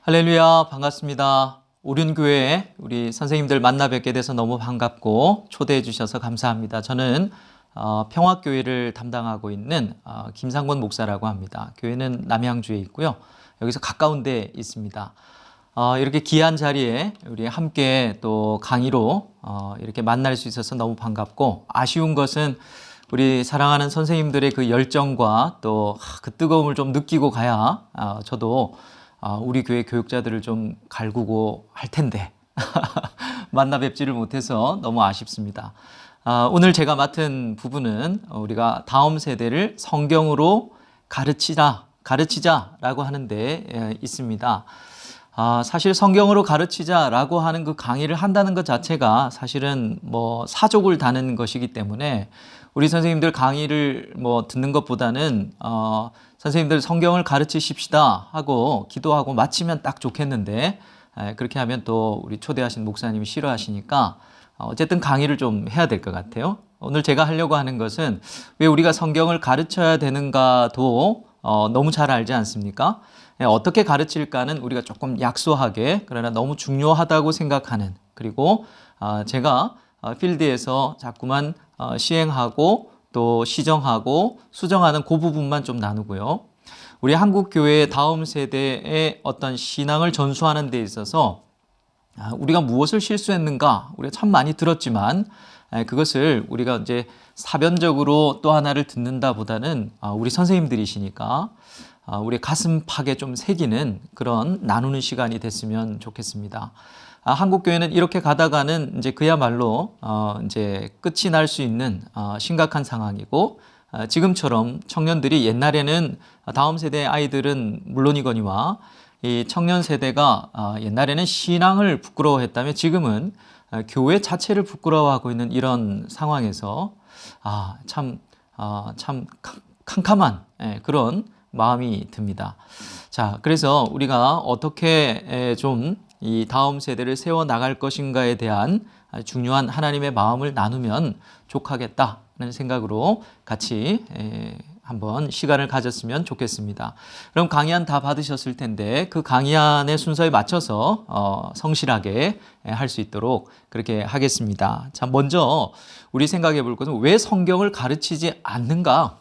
할렐루야, 반갑습니다. 오륜교회에 우리 선생님들 만나 뵙게 돼서 너무 반갑고 초대해 주셔서 감사합니다. 저는 평화교회를 담당하고 있는 김상권 목사라고 합니다. 교회는 남양주에 있고요. 여기서 가까운 데 있습니다. 이렇게 귀한 자리에 우리 함께 또 강의로 이렇게 만날 수 있어서 너무 반갑고, 아쉬운 것은 우리 사랑하는 선생님들의 그 열정과 또 그 뜨거움을 좀 느끼고 가야 저도 우리 교회 교육자들을 좀 갈구고 할 텐데 만나 뵙지를 못해서 너무 아쉽습니다. 오늘 제가 맡은 부분은 우리가 다음 세대를 성경으로 가르치자라고 하는데 있습니다. 사실 성경으로 가르치자라고 하는 그 강의를 한다는 것 자체가 사실은 사족을 다는 것이기 때문에 우리 선생님들 강의를 듣는 것보다는 선생님들 성경을 가르치십시다 하고 기도하고 마치면 딱 좋겠는데, 그렇게 하면 또 우리 초대하신 목사님이 싫어하시니까 어쨌든 강의를 좀 해야 될 것 같아요. 오늘 제가 하려고 하는 것은 왜 우리가 성경을 가르쳐야 되는가도 너무 잘 알지 않습니까? 어떻게 가르칠까는 우리가 조금 약소하게, 그러나 너무 중요하다고 생각하는, 그리고 제가 필드에서 자꾸만 시행하고 또 시정하고 수정하는 그 부분만 좀 나누고요. 우리 한국교회의 다음 세대의 어떤 신앙을 전수하는 데 있어서 우리가 무엇을 실수했는가, 우리가 참 많이 들었지만 그것을 우리가 이제 사변적으로 또 하나를 듣는다 보다는 우리 선생님들이시니까 우리 가슴팍에 좀 새기는 그런 나누는 시간이 됐으면 좋겠습니다. 한국교회는 이렇게 가다가는 이제 그야말로 이제 끝이 날 수 있는 심각한 상황이고, 지금처럼 청년들이 옛날에는 다음 세대의 아이들은 물론이거니와 이 청년 세대가 옛날에는 신앙을 부끄러워했다면 지금은 교회 자체를 부끄러워하고 있는 이런 상황에서 참 캄캄한 그런 마음이 듭니다. 자, 그래서 우리가 어떻게 좀 이 다음 세대를 세워 나갈 것인가에 대한 중요한 하나님의 마음을 나누면 좋겠다는 생각으로 같이 한번 시간을 가졌으면 좋겠습니다. 그럼 강의안 다 받으셨을 텐데 그 강의안의 순서에 맞춰서 성실하게 할 수 있도록 그렇게 하겠습니다. 자, 먼저 우리 생각해 볼 것은 왜 성경을 가르치지 않는가?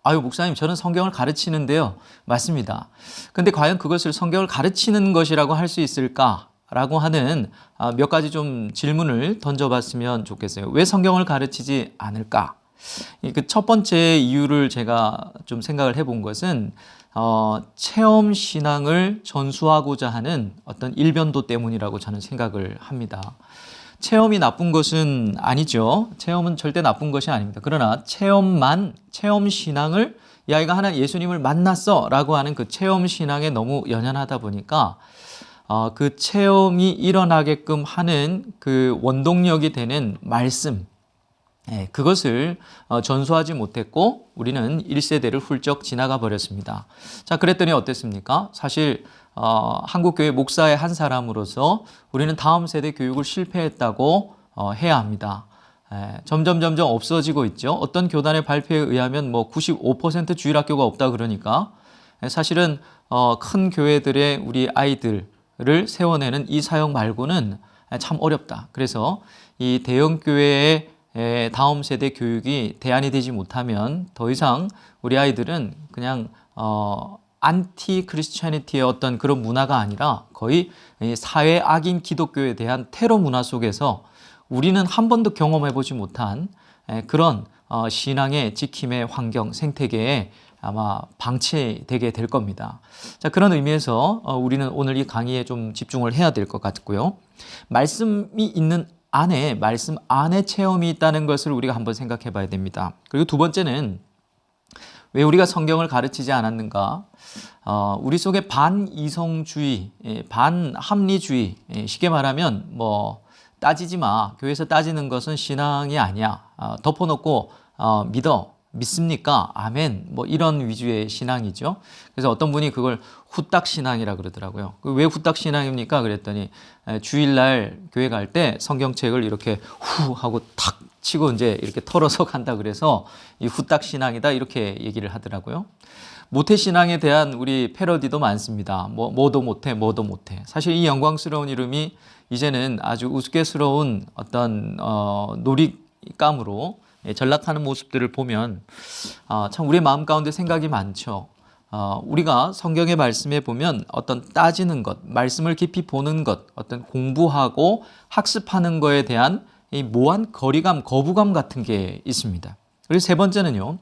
목사님, 저는 성경을 가르치는데요. 맞습니다. 근데 과연 그것을 성경을 가르치는 것이라고 할 수 있을까라고 하는 몇 가지 좀 질문을 던져봤으면 좋겠어요. 왜 성경을 가르치지 않을까? 그 첫 번째 이유를 제가 좀 생각을 해본 것은 체험 신앙을 전수하고자 하는 어떤 일변도 때문이라고 저는 생각을 합니다. 체험이 나쁜 것은 아니죠. 체험은 절대 나쁜 것이 아닙니다. 그러나 체험 신앙을, 이 아이가 하나 예수님을 만났어 라고 하는 그 체험 신앙에 너무 연연하다 보니까 그 체험이 일어나게끔 하는 그 원동력이 되는 말씀, 그것을 전수하지 못했고 우리는 1세대를 훌쩍 지나가 버렸습니다. 자, 그랬더니 어땠습니까? 사실 한국교회 목사의 한 사람으로서 우리는 다음 세대 교육을 실패했다고 해야 합니다. 점점 없어지고 있죠. 어떤 교단의 발표에 의하면 95% 주일학교가 없다 그러니까 사실은 큰 교회들의 우리 아이들을 세워내는 이 사역 말고는 참 어렵다. 그래서 이 대형 교회의 다음 세대 교육이 대안이 되지 못하면 더 이상 우리 아이들은 그냥 안티 크리스찬니티의 어떤 그런 문화가 아니라 거의 사회 악인 기독교에 대한 테러 문화 속에서 우리는 한 번도 경험해 보지 못한 그런 신앙의 지킴의 환경, 생태계에 아마 방치되게 될 겁니다. 자, 그런 의미에서 우리는 오늘 이 강의에 좀 집중을 해야 될 것 같고요. 말씀이 있는 안에, 말씀 안에 체험이 있다는 것을 우리가 한번 생각해 봐야 됩니다. 그리고 두 번째는 왜 우리가 성경을 가르치지 않았는가? 우리 속에 반이성주의, 반합리주의, 쉽게 말하면 따지지 마. 교회에서 따지는 것은 신앙이 아니야. 덮어놓고 믿어. 믿습니까? 아멘. 뭐 이런 위주의 신앙이죠. 그래서 어떤 분이 그걸 후딱 신앙이라 그러더라고요. 왜 후딱 신앙입니까? 그랬더니 주일날 교회 갈 때 성경책을 이렇게 후 하고 탁 치고 이제 이렇게 털어서 간다 그래서 이 후딱 신앙이다 이렇게 얘기를 하더라고요. 모태 신앙에 대한 우리 패러디도 많습니다. 뭐도 못해, 뭐도 못해. 사실 이 영광스러운 이름이 이제는 아주 우스꽝스러운 어떤 놀잇감으로 전락하는 모습들을 보면 참 우리의 마음 가운데 생각이 많죠. 우리가 성경의 말씀에 보면 어떤 따지는 것, 말씀을 깊이 보는 것, 어떤 공부하고 학습하는 거에 대한 이 모호한 거리감, 거부감 같은 게 있습니다. 그리고 세 번째는요.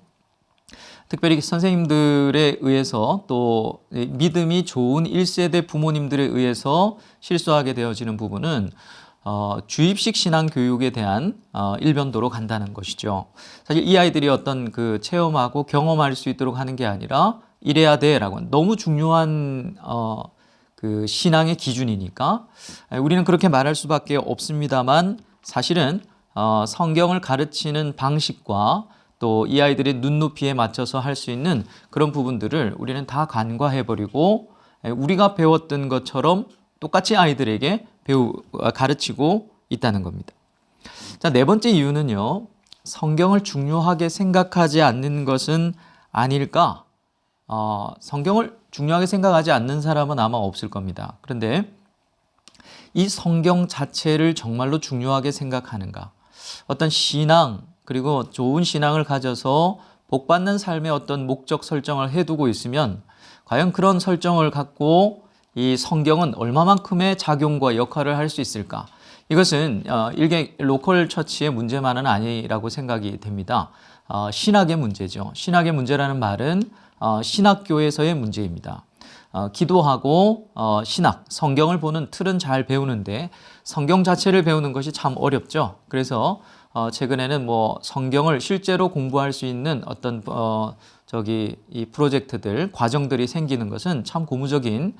특별히 선생님들에 의해서 또 믿음이 좋은 1세대 부모님들에 의해서 실수하게 되어지는 부분은 주입식 신앙 교육에 대한 일변도로 간다는 것이죠. 사실 이 아이들이 어떤 그 체험하고 경험할 수 있도록 하는 게 아니라 이래야 돼라고 너무 중요한 그 신앙의 기준이니까 우리는 그렇게 말할 수밖에 없습니다만 사실은 성경을 가르치는 방식과 또 이 아이들의 눈높이에 맞춰서 할 수 있는 그런 부분들을 우리는 다 간과해버리고 우리가 배웠던 것처럼 똑같이 아이들에게 가르치고 있다는 겁니다. 자, 네 번째 이유는요. 성경을 중요하게 생각하지 않는 것은 아닐까? 성경을 중요하게 생각하지 않는 사람은 아마 없을 겁니다. 그런데 이 성경 자체를 정말로 중요하게 생각하는가? 어떤 신앙 그리고 좋은 신앙을 가져서 복받는 삶의 어떤 목적 설정을 해두고 있으면 과연 그런 설정을 갖고 이 성경은 얼마만큼의 작용과 역할을 할 수 있을까? 이것은 일개 로컬 처치의 문제만은 아니라고 생각이 됩니다. 신학의 문제죠. 신학의 문제라는 말은 신학교에서의 문제입니다. 기도하고 신학, 성경을 보는 틀은 잘 배우는데 성경 자체를 배우는 것이 참 어렵죠. 그래서 최근에는 뭐 성경을 실제로 공부할 수 있는 어떤 이 프로젝트들, 과정들이 생기는 것은 참 고무적인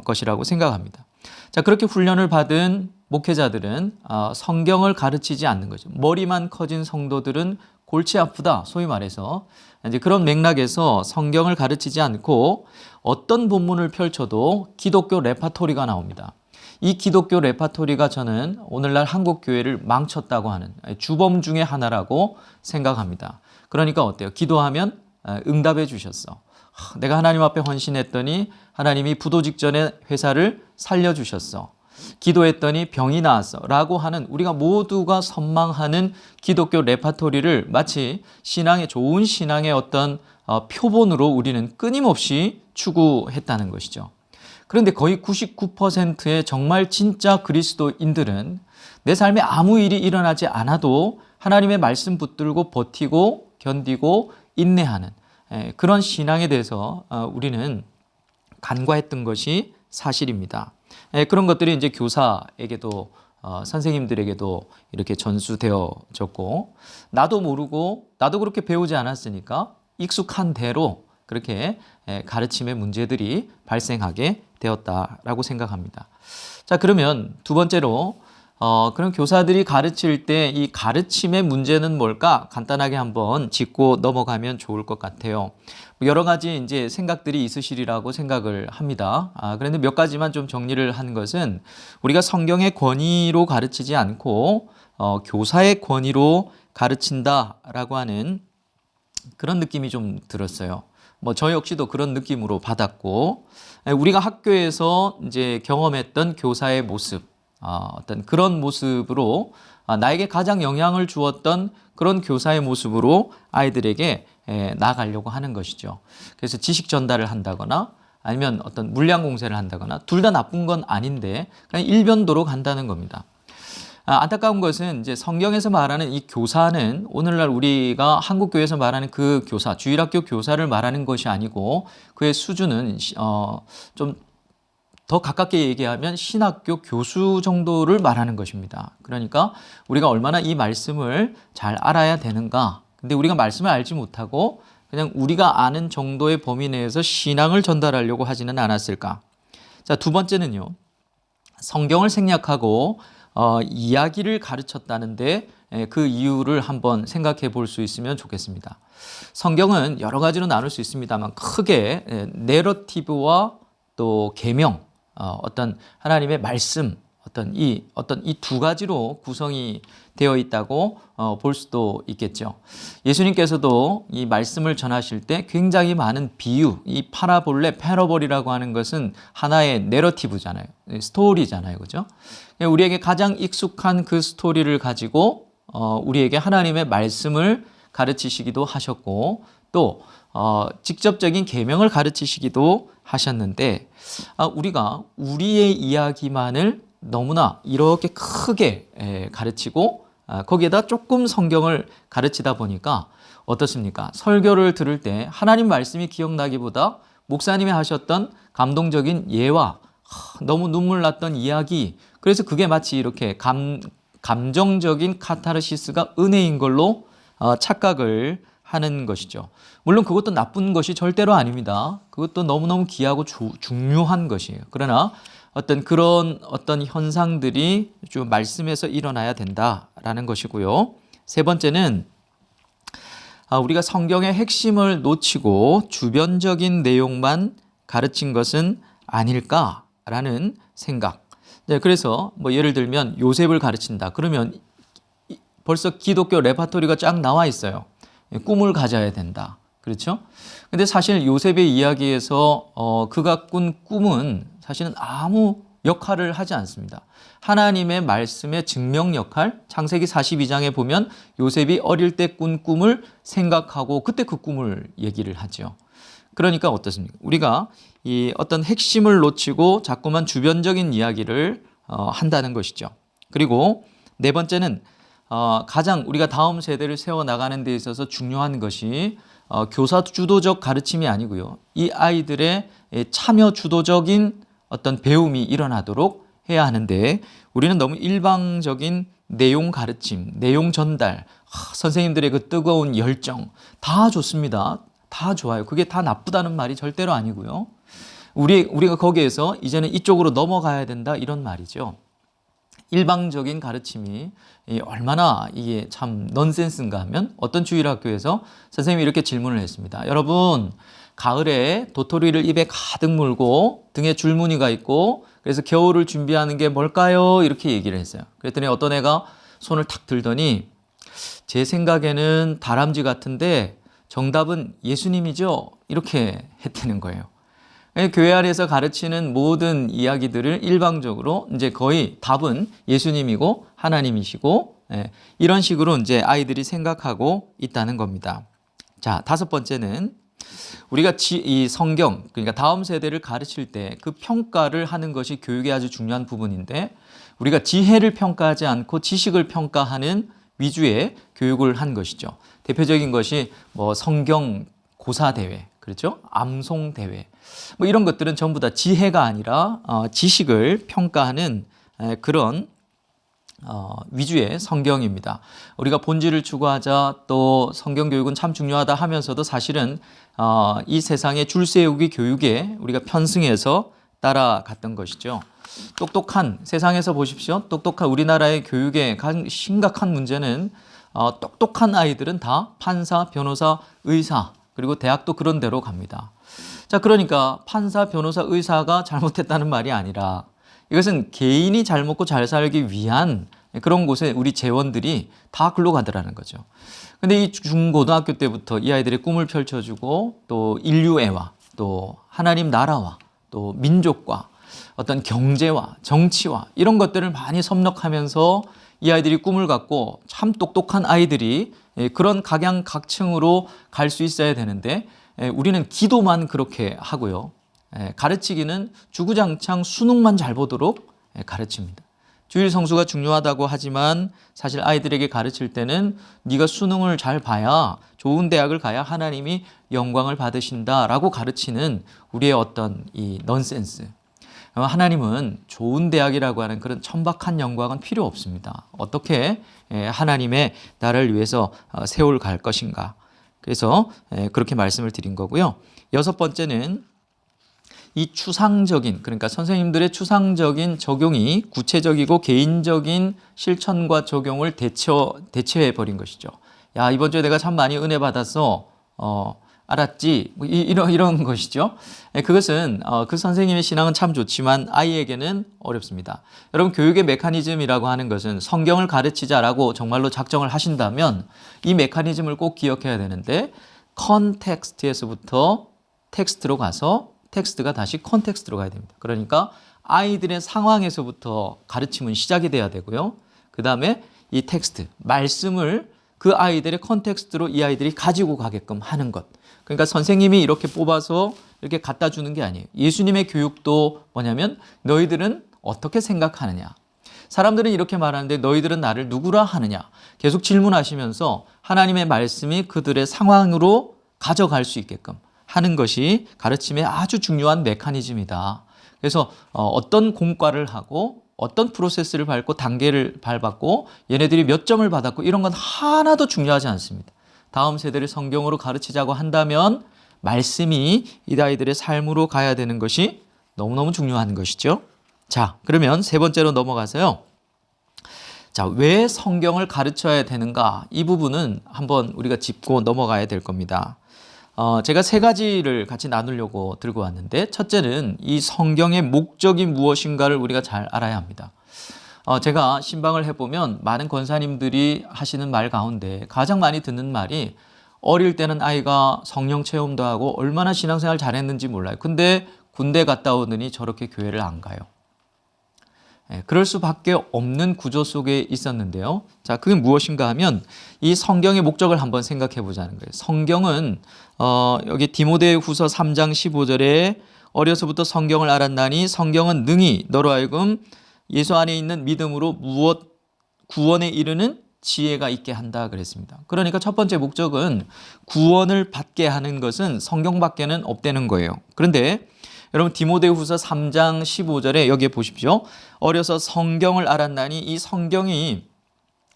것이라고 생각합니다. 자, 그렇게 훈련을 받은 목회자들은 성경을 가르치지 않는 거죠. 머리만 커진 성도들은 골치 아프다, 소위 말해서 이제 그런 맥락에서 성경을 가르치지 않고 어떤 본문을 펼쳐도 기독교 레파토리가 나옵니다. 이 기독교 레파토리가 저는 오늘날 한국 교회를 망쳤다고 하는 주범 중에 하나라고 생각합니다. 그러니까 어때요? 기도하면 응답해 주셨어. 내가 하나님 앞에 헌신했더니 하나님이 부도 직전에 회사를 살려주셨어. 기도했더니 병이 나았어 라고 하는 우리가 모두가 선망하는 기독교 레파토리를 마치 신앙의 좋은 신앙의 어떤 표본으로 우리는 끊임없이 추구했다는 것이죠. 그런데 거의 99%의 정말 진짜 그리스도인들은 내 삶에 아무 일이 일어나지 않아도 하나님의 말씀 붙들고 버티고 견디고 인내하는 그런 신앙에 대해서 우리는 간과했던 것이 사실입니다. 그런 것들이 이제 교사에게도 선생님들에게도 이렇게 전수되어졌고 나도 모르고 나도 그렇게 배우지 않았으니까 익숙한 대로 그렇게 가르침의 문제들이 발생하게 되었다라고 생각합니다. 자, 그러면 두 번째로 그런 교사들이 가르칠 때 이 가르침의 문제는 뭘까? 간단하게 한번 짚고 넘어가면 좋을 것 같아요. 여러 가지 이제 생각들이 있으시리라고 생각을 합니다. 그런데 몇 가지만 좀 정리를 한 것은 우리가 성경의 권위로 가르치지 않고 교사의 권위로 가르친다라고 하는 그런 느낌이 좀 들었어요. 저 역시도 그런 느낌으로 받았고 우리가 학교에서 이제 경험했던 교사의 모습, 어떤 그런 모습으로 나에게 가장 영향을 주었던 그런 교사의 모습으로 아이들에게 나아가려고 하는 것이죠. 그래서 지식 전달을 한다거나 아니면 어떤 물량 공세를 한다거나 둘 다 나쁜 건 아닌데 그냥 일변도로 간다는 겁니다. 안타까운 것은 이제 성경에서 말하는 이 교사는 오늘날 우리가 한국교회에서 말하는 그 교사, 주일학교 교사를 말하는 것이 아니고 그의 수준은 좀 더 가깝게 얘기하면 신학교 교수 정도를 말하는 것입니다. 그러니까 우리가 얼마나 이 말씀을 잘 알아야 되는가. 근데 우리가 말씀을 알지 못하고 그냥 우리가 아는 정도의 범위 내에서 신앙을 전달하려고 하지는 않았을까. 자, 두 번째는요. 성경을 생략하고 이야기를 가르쳤다는데 그 이유를 한번 생각해 볼 수 있으면 좋겠습니다. 성경은 여러 가지로 나눌 수 있습니다만 크게 내러티브와 또 계명, 어떤 하나님의 말씀, 어떤 이 두 가지로 구성이 되어 있다고 볼 수도 있겠죠. 예수님께서도 이 말씀을 전하실 때 굉장히 많은 비유, 이 파라볼레, 패러볼이라고 하는 것은 하나의 내러티브잖아요. 스토리잖아요. 그죠? 우리에게 가장 익숙한 그 스토리를 가지고 우리에게 하나님의 말씀을 가르치시기도 하셨고 또 직접적인 계명을 가르치시기도 하셨는데 우리가 우리의 이야기만을 너무나 이렇게 크게 가르치고 거기에다 조금 성경을 가르치다 보니까 어떻습니까? 설교를 들을 때 하나님 말씀이 기억나기보다 목사님이 하셨던 감동적인 예와 너무 눈물 났던 이야기, 그래서 그게 마치 이렇게 감정적인 카타르시스가 은혜인 걸로 착각을 하는 것이죠. 물론 그것도 나쁜 것이 절대로 아닙니다. 그것도 너무너무 귀하고 중요한 것이에요. 그러나 그런 현상들이 좀 말씀에서 일어나야 된다라는 것이고요. 세 번째는 우리가 성경의 핵심을 놓치고 주변적인 내용만 가르친 것은 아닐까라는 생각. 네, 그래서 예를 들면 요셉을 가르친다. 그러면 벌써 기독교 레파토리가 쫙 나와 있어요. 꿈을 가져야 된다. 그렇죠? 근데 사실 요셉의 이야기에서 그가 꾼 꿈은 사실은 아무 역할을 하지 않습니다. 하나님의 말씀의 증명 역할, 창세기 42장에 보면 요셉이 어릴 때 꾼 꿈을 생각하고 그때 그 꿈을 얘기를 하죠. 그러니까 어떻습니까? 우리가 이 어떤 핵심을 놓치고 자꾸만 주변적인 이야기를 한다는 것이죠. 그리고 네 번째는 가장 우리가 다음 세대를 세워나가는 데 있어서 중요한 것이 교사 주도적 가르침이 아니고요. 이 아이들의 참여 주도적인 어떤 배움이 일어나도록 해야 하는데 우리는 너무 일방적인 내용 가르침, 내용 전달, 선생님들의 그 뜨거운 열정 다 좋습니다. 다 좋아요. 그게 다 나쁘다는 말이 절대로 아니고요. 우리가 거기에서 이제는 이쪽으로 넘어가야 된다 이런 말이죠. 일방적인 가르침이 얼마나 이게 참 넌센스인가 하면 어떤 주일학교에서 선생님이 이렇게 질문을 했습니다. 여러분, 가을에 도토리를 입에 가득 물고 등에 줄무늬가 있고 그래서 겨울을 준비하는 게 뭘까요? 이렇게 얘기를 했어요. 그랬더니 어떤 애가 손을 탁 들더니 제 생각에는 다람쥐 같은데 정답은 예수님이죠? 이렇게 했다는 거예요. 교회 안에서 가르치는 모든 이야기들을 일방적으로 이제 거의 답은 예수님이고 하나님이시고 이런 식으로 이제 아이들이 생각하고 있다는 겁니다. 자, 다섯 번째는 우리가 이 성경, 그러니까 다음 세대를 가르칠 때 그 평가를 하는 것이 교육의 아주 중요한 부분인데 우리가 지혜를 평가하지 않고 지식을 평가하는 위주의 교육을 한 것이죠. 대표적인 것이 성경 고사 대회, 그렇죠? 암송 대회. 이런 것들은 전부 다 지혜가 아니라 지식을 평가하는 그런 위주의 성경입니다. 우리가 본질을 추구하자 또 성경 교육은 참 중요하다 하면서도 사실은 이 세상의 줄세우기 교육에 우리가 편승해서 따라갔던 것이죠. 똑똑한 세상에서 보십시오. 똑똑한 우리나라의 교육의 가장 심각한 문제는 똑똑한 아이들은 다 판사, 변호사, 의사 그리고 대학도 그런 데로 갑니다. 자, 그러니까 판사, 변호사, 의사가 잘못했다는 말이 아니라 이것은 개인이 잘 먹고 잘 살기 위한 그런 곳에 우리 재원들이 다 글로 가더라는 거죠. 근데 이 중고등학교 때부터 이 아이들의 꿈을 펼쳐주고 또 인류애와 또 하나님 나라와 또 민족과 어떤 경제와 정치와 이런 것들을 많이 섭렵하면서 이 아이들이 꿈을 갖고 참 똑똑한 아이들이 그런 각양각층으로 갈 수 있어야 되는데 우리는 기도만 그렇게 하고요. 가르치기는 주구장창 수능만 잘 보도록 가르칩니다. 주일 성수가 중요하다고 하지만 사실 아이들에게 가르칠 때는 네가 수능을 잘 봐야 좋은 대학을 가야 하나님이 영광을 받으신다라고 가르치는 우리의 어떤 이 넌센스. 하나님은 좋은 대학이라고 하는 그런 천박한 영광은 필요 없습니다. 어떻게 하나님의 나라를 위해서 세월 갈 것인가. 그래서 그렇게 말씀을 드린 거고요. 여섯 번째는 이 추상적인, 그러니까 선생님들의 추상적인 적용이 구체적이고 개인적인 실천과 적용을 대체해 버린 것이죠. 야, 이번 주에 내가 참 많이 은혜 받았어. 알았지? 뭐 이런 것이죠. 그것은 그 선생님의 신앙은 참 좋지만 아이에게는 어렵습니다. 여러분, 교육의 메커니즘이라고 하는 것은 성경을 가르치자라고 정말로 작정을 하신다면 이 메커니즘을 꼭 기억해야 되는데, 컨텍스트에서부터 텍스트로 가서 텍스트가 다시 컨텍스트로 가야 됩니다. 그러니까 아이들의 상황에서부터 가르침은 시작이 돼야 되고요. 그 다음에 이 텍스트, 말씀을 그 아이들의 컨텍스트로 이 아이들이 가지고 가게끔 하는 것. 그러니까 선생님이 이렇게 뽑아서 이렇게 갖다 주는 게 아니에요. 예수님의 교육도 뭐냐면 너희들은 어떻게 생각하느냐. 사람들은 이렇게 말하는데 너희들은 나를 누구라 하느냐. 계속 질문하시면서 하나님의 말씀이 그들의 상황으로 가져갈 수 있게끔 하는 것이 가르침의 아주 중요한 메커니즘이다. 그래서 어떤 공과를 하고 어떤 프로세스를 밟고 단계를 밟았고 얘네들이 몇 점을 받았고 이런 건 하나도 중요하지 않습니다. 다음 세대를 성경으로 가르치자고 한다면 말씀이 이 아이들의 삶으로 가야 되는 것이 너무너무 중요한 것이죠. 자, 그러면 세 번째로 넘어가서요. 자, 왜 성경을 가르쳐야 되는가? 이 부분은 한번 우리가 짚고 넘어가야 될 겁니다. 제가 세 가지를 같이 나누려고 들고 왔는데, 첫째는 이 성경의 목적이 무엇인가를 우리가 잘 알아야 합니다. 제가 신방을 해보면 많은 권사님들이 하시는 말 가운데 가장 많이 듣는 말이 어릴 때는 아이가 성령 체험도 하고 얼마나 신앙생활 잘했는지 몰라요. 근데 군대 갔다 오더니 저렇게 교회를 안 가요. 그럴 수밖에 없는 구조 속에 있었는데요. 자, 그게 무엇인가 하면 이 성경의 목적을 한번 생각해 보자는 거예요. 성경은 여기 디모데후서 3장 15절에 어려서부터 성경을 알았나니 성경은 능히 너로 하여금 예수 안에 있는 믿음으로 무엇 구원에 이르는 지혜가 있게 한다 그랬습니다. 그러니까 첫 번째 목적은 구원을 받게 하는 것은 성경밖에는 없다는 거예요. 그런데 여러분, 디모데후서 3장 15절에 여기에 보십시오. 어려서 성경을 알았나니, 이 성경이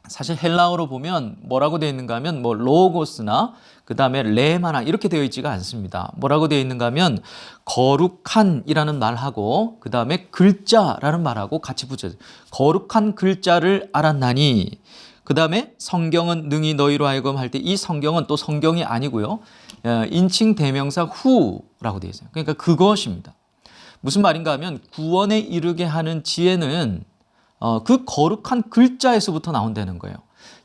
사실 헬라어로 보면 뭐라고 되어 있는가 하면 뭐 로고스나 그 다음에 레마나 이렇게 되어 있지가 않습니다. 뭐라고 되어 있는가 하면 거룩한이라는 말하고 그 다음에 글자라는 말하고 같이 붙여져요. 거룩한 글자를 알았나니, 그 다음에 성경은 능히 너희로 하여금 할 때 이 성경은 또 성경이 아니고요. 인칭 대명사 후라고 되어 있어요. 그러니까 그것입니다. 무슨 말인가 하면 구원에 이르게 하는 지혜는 그 거룩한 글자에서부터 나온다는 거예요.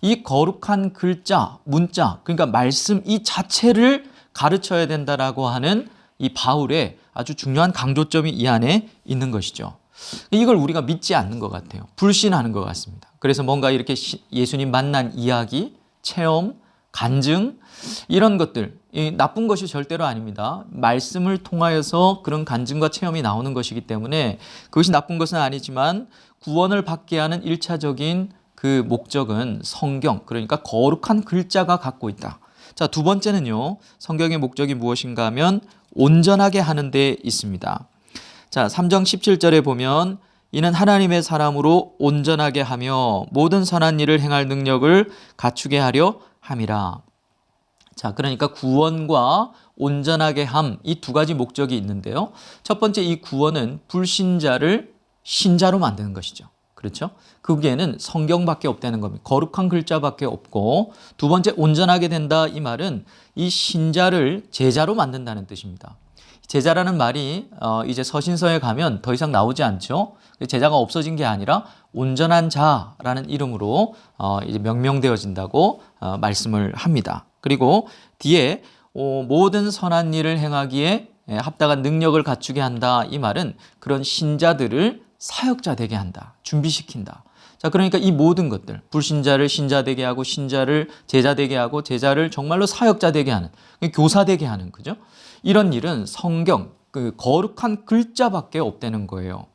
이 거룩한 글자, 문자, 그러니까 말씀 이 자체를 가르쳐야 된다라고 하는 이 바울의 아주 중요한 강조점이 이 안에 있는 것이죠. 이걸 우리가 믿지 않는 것 같아요. 불신하는 것 같습니다. 그래서 뭔가 이렇게 예수님 만난 이야기, 체험, 간증 이런 것들, 나쁜 것이 절대로 아닙니다. 말씀을 통하여서 그런 간증과 체험이 나오는 것이기 때문에 그것이 나쁜 것은 아니지만 구원을 받게 하는 1차적인 그 목적은 성경, 그러니까 거룩한 글자가 갖고 있다. 자, 두 번째는요. 성경의 목적이 무엇인가 하면 온전하게 하는 데 있습니다. 자, 3장 17절에 보면 이는 하나님의 사람으로 온전하게 하며 모든 선한 일을 행할 능력을 갖추게 하려 함이라. 자, 그러니까 구원과 온전하게 함, 이 두 가지 목적이 있는데요. 첫 번째, 이 구원은 불신자를 신자로 만드는 것이죠. 그렇죠? 그게는 성경밖에 없다는 겁니다. 거룩한 글자밖에 없고, 두 번째, 온전하게 된다. 이 말은 이 신자를 제자로 만든다는 뜻입니다. 제자라는 말이 이제 서신서에 가면 더 이상 나오지 않죠. 제자가 없어진 게 아니라 온전한 자라는 이름으로 이제 명명되어진다고 말씀을 합니다. 그리고 뒤에 모든 선한 일을 행하기에 합당한 능력을 갖추게 한다. 이 말은 그런 신자들을 사역자 되게 한다. 준비시킨다. 자, 그러니까 이 모든 것들, 불신자를 신자 되게 하고 신자를 제자 되게 하고 제자를 정말로 사역자 되게 하는, 교사 되게 하는, 그죠? 이런 일은 성경, 그 거룩한 글자밖에 없다는 거예요.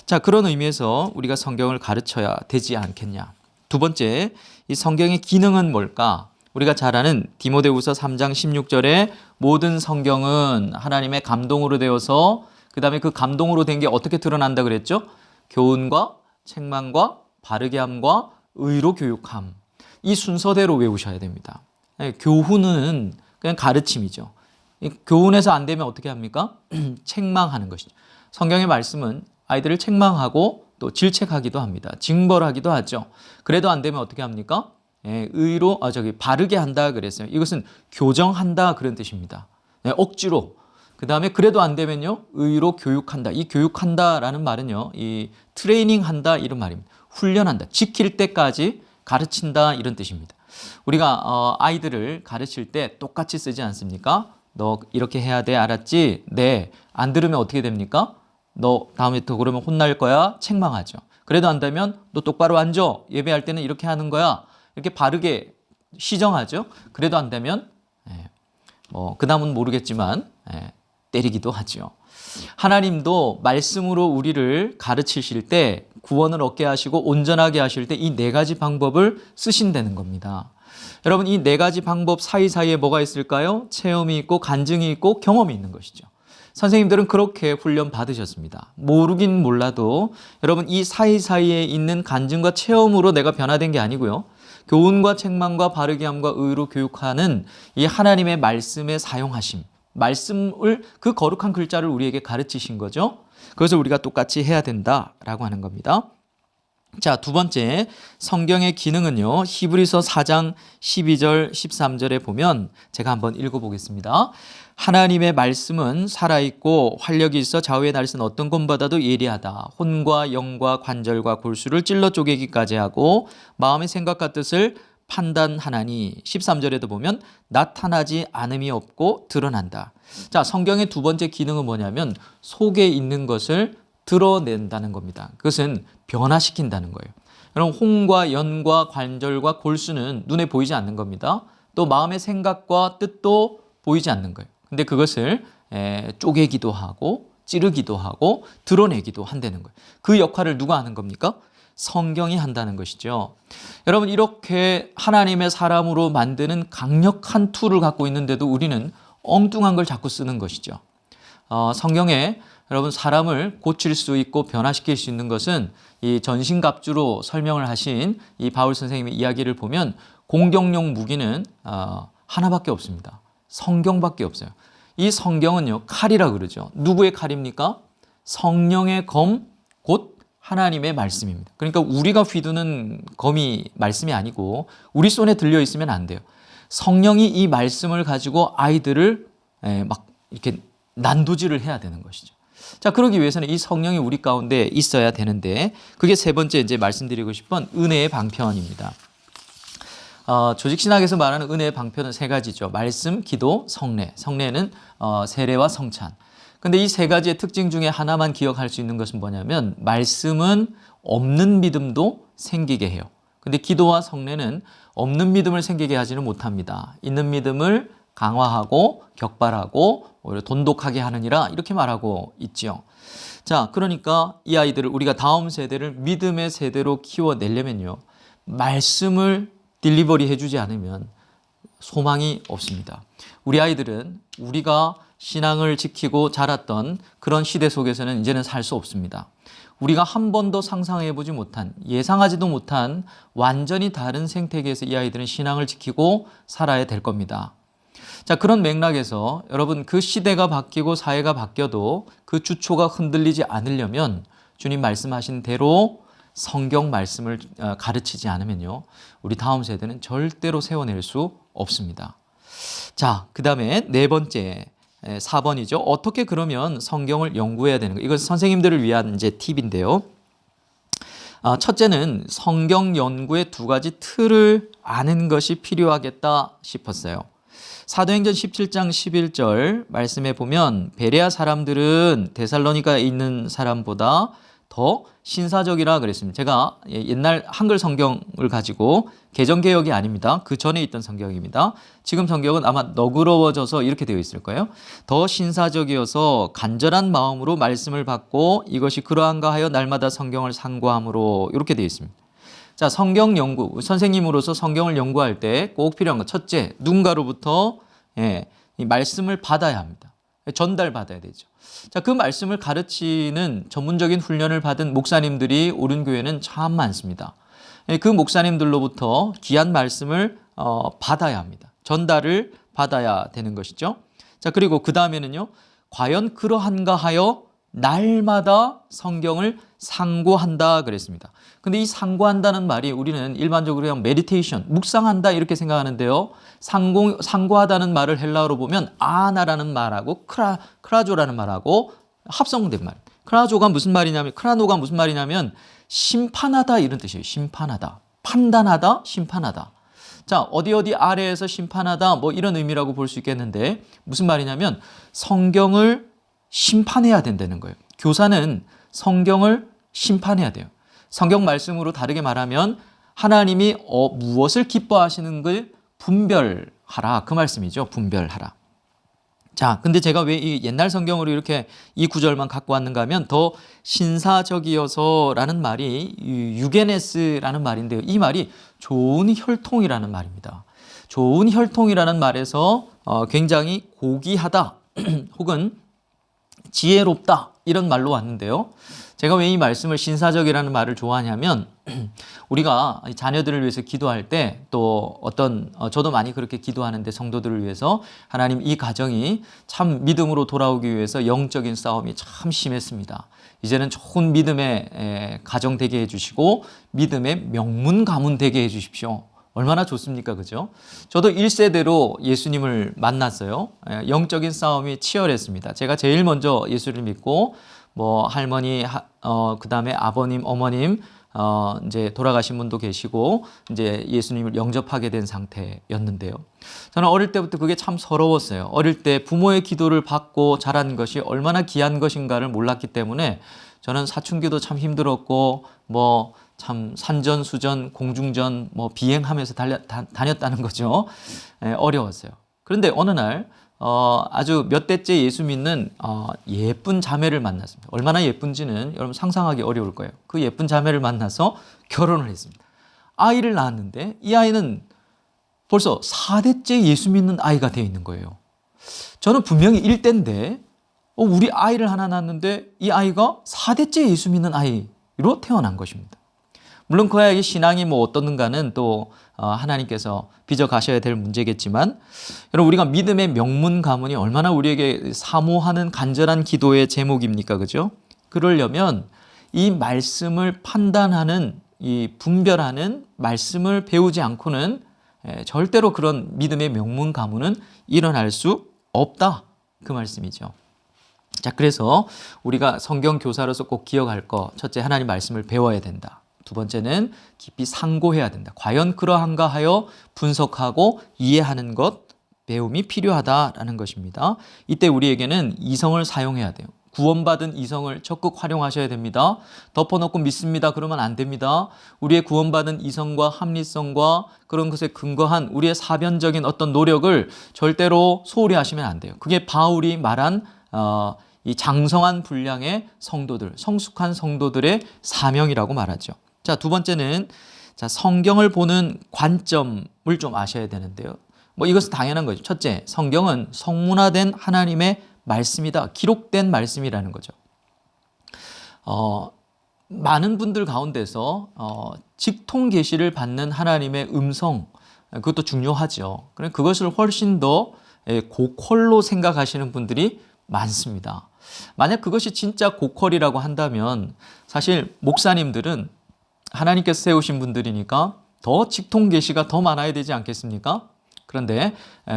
자, 그런 의미에서 우리가 성경을 가르쳐야 되지 않겠냐. 두 번째, 이 성경의 기능은 뭘까? 우리가 잘 아는 디모데후서 3장 16절에 모든 성경은 하나님의 감동으로 되어서 그 다음에 그 감동으로 된 게 어떻게 드러난다 그랬죠? 교훈과 책망과 바르게 함과 의로 교육함. 이 순서대로 외우셔야 됩니다. 교훈은 그냥 가르침이죠. 교훈해서 안 되면 어떻게 합니까? 책망하는 것이죠. 성경의 말씀은 아이들을 책망하고 또 질책하기도 합니다. 징벌하기도 하죠. 그래도 안 되면 어떻게 합니까? 의로 바르게 한다 그랬어요. 이것은 교정한다 그런 뜻입니다. 억지로. 그 다음에 그래도 안 되면요, 의로 교육한다. 이 교육한다라는 말은요, 이 트레이닝한다 이런 말입니다. 훈련한다. 지킬 때까지 가르친다 이런 뜻입니다. 우리가 아이들을 가르칠 때 똑같이 쓰지 않습니까? 너 이렇게 해야 돼, 알았지? 네. 안 들으면 어떻게 됩니까? 너 다음에 또 그러면 혼날 거야? 책망하죠. 그래도 안 되면 너 똑바로 앉아. 예배할 때는 이렇게 하는 거야. 이렇게 바르게 시정하죠. 그래도 안 되면 그 다음은 모르겠지만 때리기도 하죠. 하나님도 말씀으로 우리를 가르치실 때 구원을 얻게 하시고 온전하게 하실 때 이 네 가지 방법을 쓰신다는 겁니다. 여러분, 이 네 가지 방법 사이사이에 뭐가 있을까요? 체험이 있고 간증이 있고 경험이 있는 것이죠. 선생님들은 그렇게 훈련 받으셨습니다. 모르긴 몰라도 여러분, 이 사이사이에 있는 간증과 체험으로 내가 변화된 게 아니고요. 교훈과 책망과 바르게 함과 의로 교육하는 이 하나님의 말씀의 사용하심, 말씀을, 그 거룩한 글자를 우리에게 가르치신 거죠. 그것을 우리가 똑같이 해야 된다라고 하는 겁니다. 자, 두 번째, 성경의 기능은요, 히브리서 4장 12절 13절에 보면 제가 한번 읽어보겠습니다. 하나님의 말씀은 살아있고 활력이 있어 좌우에 날선 어떤 곰보다도 예리하다. 혼과 영과 관절과 골수를 찔러 쪼개기까지 하고 마음의 생각과 뜻을 판단하나니. 13절에도 보면 나타나지 않음이 없고 드러난다. 자, 성경의 두 번째 기능은 뭐냐면 속에 있는 것을 드러낸다는 겁니다. 그것은 변화시킨다는 거예요. 여러분, 혼과 연과 관절과 골수는 눈에 보이지 않는 겁니다. 또 마음의 생각과 뜻도 보이지 않는 거예요. 근데 그것을 쪼개기도 하고 찌르기도 하고 드러내기도 한다는 거예요. 그 역할을 누가 하는 겁니까? 성경이 한다는 것이죠. 여러분, 이렇게 하나님의 사람으로 만드는 강력한 툴을 갖고 있는데도 우리는 엉뚱한 걸 자꾸 쓰는 것이죠. 성경에 여러분, 사람을 고칠 수 있고 변화시킬 수 있는 것은 이 전신갑주로 설명을 하신 이 바울 선생님의 이야기를 보면 공격용 무기는 하나밖에 없습니다. 성경밖에 없어요. 이 성경은요, 칼이라 그러죠. 누구의 칼입니까? 성령의 검, 곧 하나님의 말씀입니다. 그러니까 우리가 휘두는 검이 말씀이 아니고 우리 손에 들려 있으면 안 돼요. 성령이 이 말씀을 가지고 아이들을 막 이렇게 난도질을 해야 되는 것이죠. 자, 그러기 위해서는 이 성령이 우리 가운데 있어야 되는데, 그게 세 번째 이제 말씀드리고 싶은 은혜의 방편입니다. 조직신학에서 말하는 은혜의 방편은 세 가지죠. 말씀, 기도, 성례. 성례는 세례와 성찬. 근데 이 세 가지의 특징 중에 하나만 기억할 수 있는 것은 뭐냐면, 말씀은 없는 믿음도 생기게 해요. 근데 기도와 성례는 없는 믿음을 생기게 하지는 못합니다. 있는 믿음을 강화하고 격발하고 오히려 돈독하게 하느니라, 이렇게 말하고 있죠. 자, 그러니까 이 아이들을, 우리가 다음 세대를 믿음의 세대로 키워내려면요, 말씀을 딜리버리 해주지 않으면 소망이 없습니다. 우리 아이들은 우리가 신앙을 지키고 자랐던 그런 시대 속에서는 이제는 살 수 없습니다. 우리가 한 번도 상상해보지 못한, 예상하지도 못한 완전히 다른 생태계에서 이 아이들은 신앙을 지키고 살아야 될 겁니다. 자, 그런 맥락에서 여러분, 그 시대가 바뀌고 사회가 바뀌어도 그 주초가 흔들리지 않으려면 주님 말씀하신 대로 성경 말씀을 가르치지 않으면요, 우리 다음 세대는 절대로 세워낼 수 없습니다. 자, 그 다음에 네 번째, 4번이죠. 어떻게 그러면 성경을 연구해야 되는 가, 이건 선생님들을 위한 이제 팁인데요. 첫째는 성경 연구의 두 가지 틀을 아는 것이 필요하겠다 싶었어요. 사도행전 17장 11절 말씀에 보면 베레아 사람들은 데살로니가에 있는 사람보다 더 신사적이라 그랬습니다. 제가 옛날 한글 성경을 가지고 개정개혁이 아닙니다. 그 전에 있던 성경입니다. 지금 성경은 아마 너그러워져서 이렇게 되어 있을 거예요. 더 신사적이어서 간절한 마음으로 말씀을 받고 이것이 그러한가 하여 날마다 성경을 상고함으로, 이렇게 되어 있습니다. 자, 성경 연구, 선생님으로서 성경을 연구할 때 꼭 필요한 것, 첫째, 누군가로부터 이 말씀을 받아야 합니다. 전달받아야 되죠. 자, 그 말씀을 가르치는 전문적인 훈련을 받은 목사님들이 오른 교회는 참 많습니다. 그 목사님들로부터 귀한 말씀을 받아야 합니다. 전달을 받아야 되는 것이죠. 자, 그리고 그 다음에는요. 과연 그러한가 하여 날마다 성경을 상고한다 그랬습니다. 근데 이 상고한다는 말이 우리는 일반적으로 그냥 메디테이션, 묵상한다 이렇게 생각하는데요. 상고하다는 말을 헬라어로 보면 아나라는 말하고 크라조라는 말하고 합성된 말. 크라노가 무슨 말이냐면 심판하다 이런 뜻이에요. 심판하다. 판단하다, 심판하다. 자, 어디 아래에서 심판하다 뭐 이런 의미라고 볼 수 있겠는데 무슨 말이냐면 성경을 심판해야 된다는 거예요. 교사는 성경을 심판해야 돼요. 성경 말씀으로 다르게 말하면 하나님이 무엇을 기뻐하시는 걸 분별하라 그 말씀이죠. 분별하라. 자, 근데 제가 왜 이 옛날 성경으로 이렇게 이 구절만 갖고 왔는가 하면 더 신사적이어서라는 말이 유게네스라는 말인데요. 이 말이 좋은 혈통이라는 말입니다. 좋은 혈통이라는 말에서 굉장히 고귀하다 혹은 지혜롭다 이런 말로 왔는데요. 제가 왜 이 말씀을 신사적이라는 말을 좋아하냐면 우리가 자녀들을 위해서 기도할 때 또 저도 많이 그렇게 기도하는데 성도들을 위해서 하나님 이 가정이 참 믿음으로 돌아오기 위해서 영적인 싸움이 참 심했습니다. 이제는 좋은 믿음의 가정 되게 해주시고 믿음의 명문 가문 되게 해주십시오. 얼마나 좋습니까? 그죠? 저도 1세대로 예수님을 만났어요. 영적인 싸움이 치열했습니다. 제가 제일 먼저 예수를 믿고 뭐 할머니, 그 다음에 아버님, 어머님, 이제 돌아가신 분도 계시고 이제 예수님을 영접하게 된 상태였는데요. 저는 어릴 때부터 그게 참 서러웠어요. 어릴 때 부모의 기도를 받고 자란 것이 얼마나 귀한 것인가를 몰랐기 때문에 저는 사춘기도 참 힘들었고 뭐 참 산전수전, 공중전 뭐 비행하면서 다녔다는 거죠. 어려웠어요. 그런데 어느 날 아주 몇 대째 예수 믿는 예쁜 자매를 만났습니다. 얼마나 예쁜지는 여러분 상상하기 어려울 거예요. 그 예쁜 자매를 만나서 결혼을 했습니다. 아이를 낳았는데 이 아이는 벌써 4대째 예수 믿는 아이가 되어 있는 거예요. 저는 분명히 1대인데 우리 아이를 하나 낳았는데 이 아이가 4대째 예수 믿는 아이로 태어난 것입니다. 물론 그 아이의 신앙이 뭐 어떻는가는 또 하나님께서 빚어가셔야 될 문제겠지만 여러분 우리가 믿음의 명문 가문이 얼마나 우리에게 사모하는 간절한 기도의 제목입니까? 그죠? 그러려면 이 말씀을 판단하는 이 분별하는 말씀을 배우지 않고는 절대로 그런 믿음의 명문 가문은 일어날 수 없다. 그 말씀이죠. 자, 그래서 우리가 성경 교사로서 꼭 기억할 거 첫째 하나님 말씀을 배워야 된다. 두 번째는 깊이 상고해야 된다. 과연 그러한가 하여 분석하고 이해하는 것, 배움이 필요하다라는 것입니다. 이때 우리에게는 이성을 사용해야 돼요. 구원받은 이성을 적극 활용하셔야 됩니다. 덮어놓고 믿습니다. 그러면 안 됩니다. 우리의 구원받은 이성과 합리성과 그런 것에 근거한 우리의 사변적인 어떤 노력을 절대로 소홀히 하시면 안 돼요. 그게 바울이 말한 이 장성한 분량의 성도들, 성숙한 성도들의 사명이라고 말하죠. 자, 두 번째는 성경을 보는 관점을 좀 아셔야 되는데요. 뭐 이것은 당연한 거죠. 첫째, 성경은 성문화된 하나님의 말씀이다. 기록된 말씀이라는 거죠. 많은 분들 가운데서 직통 계시를 받는 하나님의 음성, 그것도 중요하죠. 그것을 훨씬 더 고퀄로 생각하시는 분들이 많습니다. 만약 그것이 진짜 고퀄이라고 한다면 사실 목사님들은 하나님께서 세우신 분들이니까 더 직통 계시가 더 많아야 되지 않겠습니까? 그런데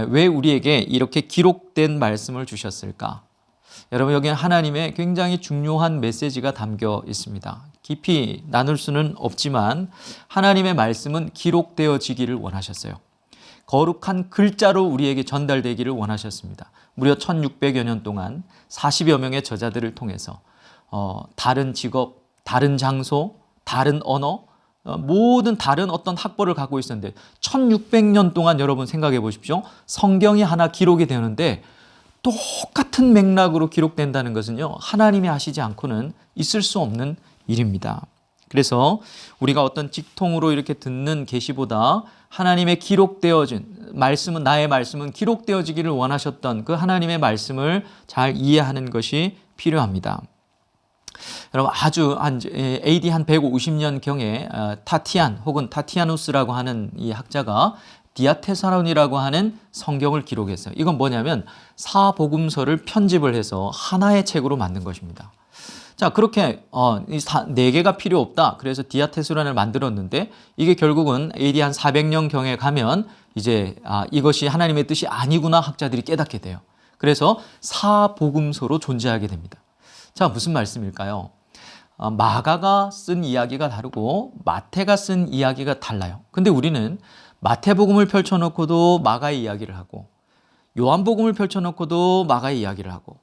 왜 우리에게 이렇게 기록된 말씀을 주셨을까? 여러분 여기는 하나님의 굉장히 중요한 메시지가 담겨 있습니다. 깊이 나눌 수는 없지만 하나님의 말씀은 기록되어지기를 원하셨어요. 거룩한 글자로 우리에게 전달되기를 원하셨습니다. 무려 1600여 년 동안 40여 명의 저자들을 통해서 다른 직업, 다른 장소, 다른 언어, 모든 다른 어떤 학벌을 갖고 있었는데 1600년 동안 여러분 생각해 보십시오. 성경이 하나 기록이 되는데 똑같은 맥락으로 기록된다는 것은요. 하나님이 하시지 않고는 있을 수 없는 일입니다. 그래서 우리가 어떤 직통으로 이렇게 듣는 계시보다 하나님의 기록되어진 말씀은 나의 말씀은 기록되어지기를 원하셨던 그 하나님의 말씀을 잘 이해하는 것이 필요합니다. 여러분 아주 AD 한 150년 경에 타티안 혹은 타티아누스라고 하는 이 학자가 디아테사론이라고 하는 성경을 기록했어요. 이건 뭐냐면 사복음서를 편집을 해서 하나의 책으로 만든 것입니다. 자, 그렇게 네 개가 필요 없다. 그래서 디아테스론을 만들었는데 이게 결국은 AD 한 400년경에 가면 이제 이것이 하나님의 뜻이 아니구나 학자들이 깨닫게 돼요. 그래서 사복음서로 존재하게 됩니다. 자, 무슨 말씀일까요? 마가가 쓴 이야기가 다르고 마태가 쓴 이야기가 달라요. 근데 우리는 마태복음을 펼쳐놓고도 마가의 이야기를 하고 요한복음을 펼쳐놓고도 마가의 이야기를 하고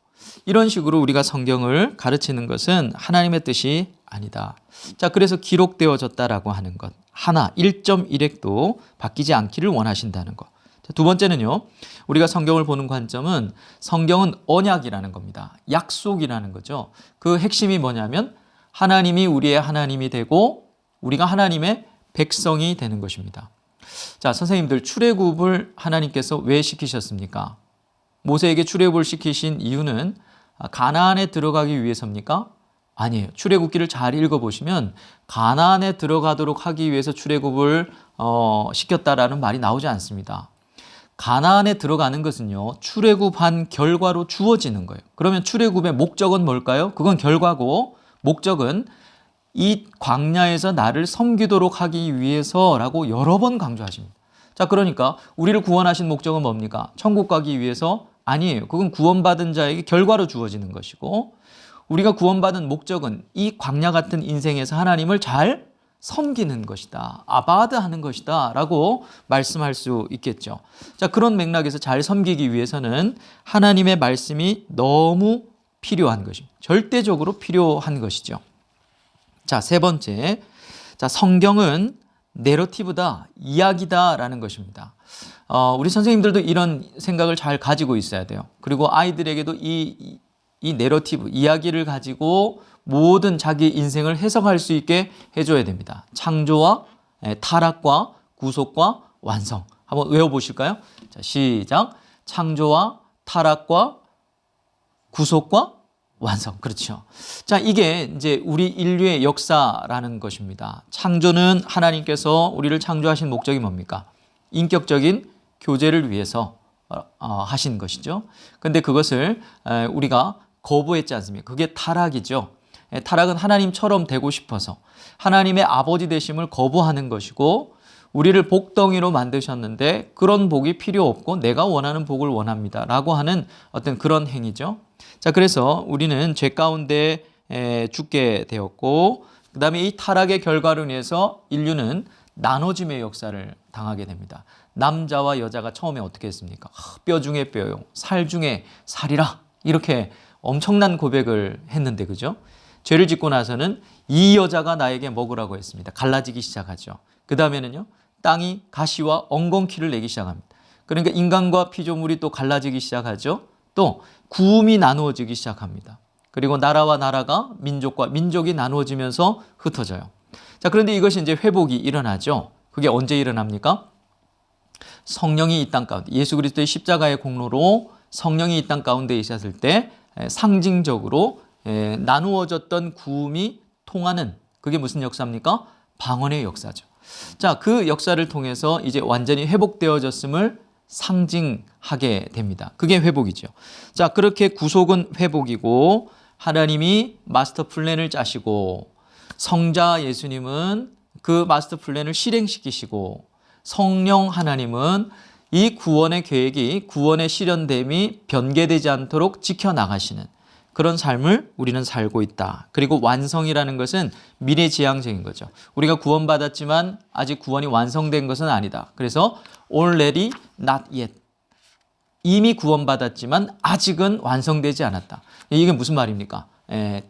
이런 식으로 우리가 성경을 가르치는 것은 하나님의 뜻이 아니다. 자, 그래서 기록되어졌다라고 하는 것. 하나, 1.1획도 바뀌지 않기를 원하신다는 것. 자, 두 번째는요. 우리가 성경을 보는 관점은 성경은 언약이라는 겁니다. 약속이라는 거죠. 그 핵심이 뭐냐면 하나님이 우리의 하나님이 되고 우리가 하나님의 백성이 되는 것입니다. 자, 선생님들 출애굽을 하나님께서 왜 시키셨습니까? 모세에게 출애굽을 시키신 이유는 가나안에 들어가기 위해서입니까? 아니에요. 출애굽기를 잘 읽어보시면 가나안에 들어가도록 하기 위해서 출애굽을 시켰다라는 말이 나오지 않습니다. 가나안에 들어가는 것은요, 출애굽한 결과로 주어지는 거예요. 그러면 출애굽의 목적은 뭘까요? 그건 결과고 목적은 이 광야에서 나를 섬기도록 하기 위해서라고 여러 번 강조하십니다. 자, 그러니까 우리를 구원하신 목적은 뭡니까? 천국 가기 위해서? 아니에요. 그건 구원받은 자에게 결과로 주어지는 것이고 우리가 구원받은 목적은 이 광야 같은 인생에서 하나님을 잘 섬기는 것이다. 아바드 하는 것이다. 라고 말씀할 수 있겠죠. 자, 그런 맥락에서 잘 섬기기 위해서는 하나님의 말씀이 너무 필요한 것입니다. 절대적으로 필요한 것이죠. 자, 세 번째. 자, 성경은 내러티브다, 이야기다라는 것입니다. 우리 선생님들도 이런 생각을 잘 가지고 있어야 돼요. 그리고 아이들에게도 이 내러티브, 이야기를 가지고 모든 자기 인생을 해석할 수 있게 해줘야 됩니다. 창조와 타락과 구속과 완성. 한번 외워보실까요? 자, 시작. 창조와 타락과 구속과 완성. 그렇죠. 자, 이게 이제 우리 인류의 역사라는 것입니다. 창조는 하나님께서 우리를 창조하신 목적이 뭡니까? 인격적인 교제를 위해서 하신 것이죠. 근데 그것을 우리가 거부했지 않습니까? 그게 타락이죠. 타락은 하나님처럼 되고 싶어서 하나님의 아버지 되심을 거부하는 것이고 우리를 복덩이로 만드셨는데 그런 복이 필요 없고 내가 원하는 복을 원합니다. 라고 하는 어떤 그런 행위죠. 자, 그래서 우리는 죄 가운데 죽게 되었고 그 다음에 이 타락의 결과로 인해서 인류는 나눠짐의 역사를 당하게 됩니다. 남자와 여자가 처음에 어떻게 했습니까? 뼈 중에 뼈요, 살 중에 살이라 이렇게 엄청난 고백을 했는데 그죠? 죄를 짓고 나서는 이 여자가 나에게 먹으라고 했습니다. 갈라지기 시작하죠. 그 다음에는요, 땅이 가시와 엉겅퀴를 내기 시작합니다. 그러니까 인간과 피조물이 또 갈라지기 시작하죠. 또 구음이 나누어지기 시작합니다. 그리고 나라와 나라가 민족과 민족이 나누어지면서 흩어져요. 자, 그런데 이것이 이제 회복이 일어나죠. 그게 언제 일어납니까? 성령이 이 땅 가운데, 예수 그리스도의 십자가의 공로로 성령이 이 땅 가운데 있었을 때 상징적으로 나누어졌던 구음이 통하는, 그게 무슨 역사입니까? 방언의 역사죠. 자, 그 역사를 통해서 이제 완전히 회복되어졌음을 상징하게 됩니다. 그게 회복이죠. 자, 그렇게 구속은 회복이고 하나님이 마스터 플랜을 짜시고 성자 예수님은 그 마스터 플랜을 실행시키시고 성령 하나님은 이 구원의 계획이, 구원의 실현됨이 변개되지 않도록 지켜나가시는 그런 삶을 우리는 살고 있다. 그리고 완성이라는 것은 미래지향적인 거죠. 우리가 구원받았지만 아직 구원이 완성된 것은 아니다. 그래서 already not yet. 이미 구원받았지만 아직은 완성되지 않았다. 이게 무슨 말입니까?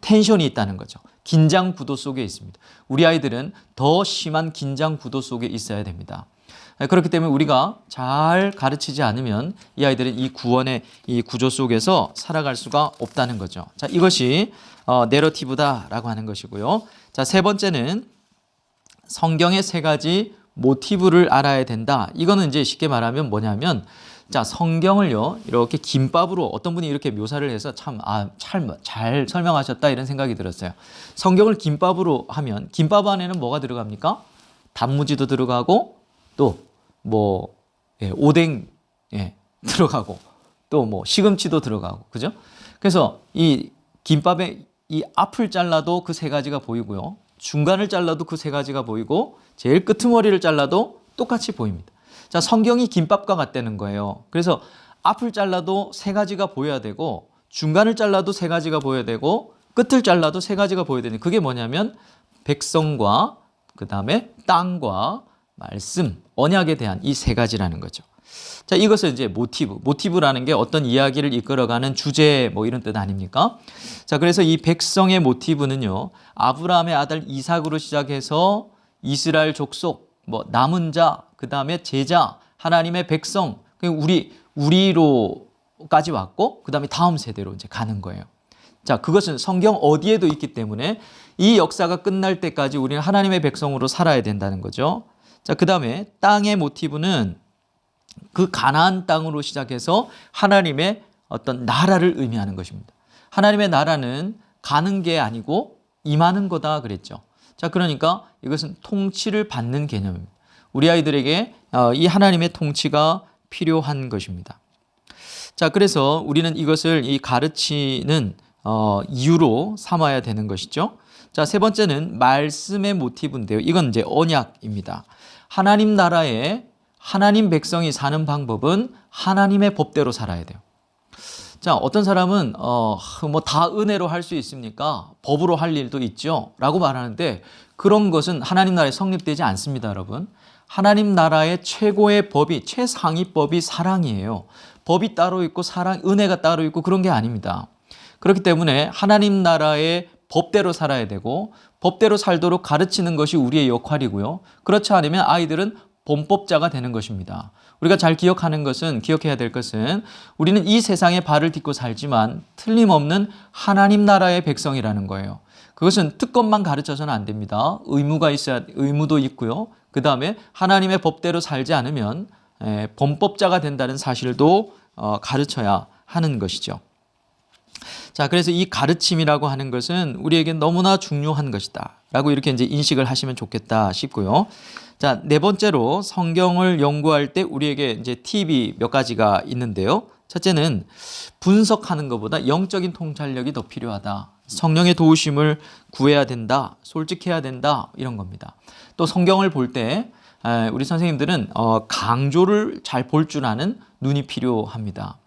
텐션이 있다는 거죠. 긴장 구도 속에 있습니다. 우리 아이들은 더 심한 긴장 구도 속에 있어야 됩니다. 그렇기 때문에 우리가 잘 가르치지 않으면 이 아이들은 이 구원의 이 구조 속에서 살아갈 수가 없다는 거죠. 자, 이것이 내러티브다라고 하는 것이고요. 자, 세 번째는 성경의 세 가지 모티브를 알아야 된다. 이거는 이제 쉽게 말하면 뭐냐면, 자, 성경을요 이렇게 김밥으로 어떤 분이 이렇게 묘사를 해서 잘 설명하셨다 이런 생각이 들었어요. 성경을 김밥으로 하면 김밥 안에는 뭐가 들어갑니까? 단무지도 들어가고 또 오뎅 들어가고 또 뭐 시금치도 들어가고 그죠? 그래서 이 김밥에 이 앞을 잘라도 그 세 가지가 보이고요. 중간을 잘라도 그 세 가지가 보이고 제일 끄트머리를 잘라도 똑같이 보입니다. 자, 성경이 김밥과 같다는 거예요. 그래서 앞을 잘라도 세 가지가 보여야 되고 중간을 잘라도 세 가지가 보여야 되고 끝을 잘라도 세 가지가 보여야 되는 그게 뭐냐면 백성과 그다음에 땅과 말씀, 언약에 대한 이 세 가지라는 거죠. 자, 이것을 이제 모티브라는 게 어떤 이야기를 이끌어가는 주제 뭐 이런 뜻 아닙니까? 자, 그래서 이 백성의 모티브는요, 아브라함의 아들 이삭으로 시작해서 이스라엘 족속, 뭐 남은 자, 그 다음에 제자, 하나님의 백성, 우리로까지 왔고, 그 다음에 다음 세대로 이제 가는 거예요. 자, 그것은 성경 어디에도 있기 때문에 이 역사가 끝날 때까지 우리는 하나님의 백성으로 살아야 된다는 거죠. 자, 그 다음에 땅의 모티브는 그 가나안 땅으로 시작해서 하나님의 어떤 나라를 의미하는 것입니다. 하나님의 나라는 가는 게 아니고 임하는 거다 그랬죠. 자, 그러니까 이것은 통치를 받는 개념입니다. 우리 아이들에게 이 하나님의 통치가 필요한 것입니다. 자, 그래서 우리는 이것을 이 가르치는 이유로 삼아야 되는 것이죠. 자, 세 번째는 말씀의 모티브인데요. 이건 이제 언약입니다. 하나님 나라에 하나님 백성이 사는 방법은 하나님의 법대로 살아야 돼요. 자, 어떤 사람은 뭐 다 은혜로 할 수 있습니까? 법으로 할 일도 있죠. 라고 말하는데 그런 것은 하나님 나라에 성립되지 않습니다, 여러분. 하나님 나라의 최고의 법이, 최상위법이 사랑이에요. 법이 따로 있고 은혜가 따로 있고 그런 게 아닙니다. 그렇기 때문에 하나님 나라의 법대로 살아야 되고 법대로 살도록 가르치는 것이 우리의 역할이고요. 그렇지 않으면 아이들은 범법자가 되는 것입니다. 우리가 잘 기억해야 될 것은 우리는 이 세상에 발을 딛고 살지만 틀림없는 하나님 나라의 백성이라는 거예요. 그것은 특권만 가르쳐서는 안 됩니다. 의무도 있고요. 그 다음에 하나님의 법대로 살지 않으면 범법자가 된다는 사실도 가르쳐야 하는 것이죠. 자, 그래서 이 가르침이라고 하는 것은 우리에게 너무나 중요한 것이다 라고 이렇게 이제 인식을 하시면 좋겠다 싶고요. 자, 네 번째로 성경을 연구할 때 우리에게 이제 팁이 몇 가지가 있는데요. 첫째는 분석하는 것보다 영적인 통찰력이 더 필요하다. 성령의 도우심을 구해야 된다. 솔직해야 된다. 이런 겁니다. 또 성경을 볼 때 우리 선생님들은 강조를 잘 볼 줄 아는 눈이 필요합니다.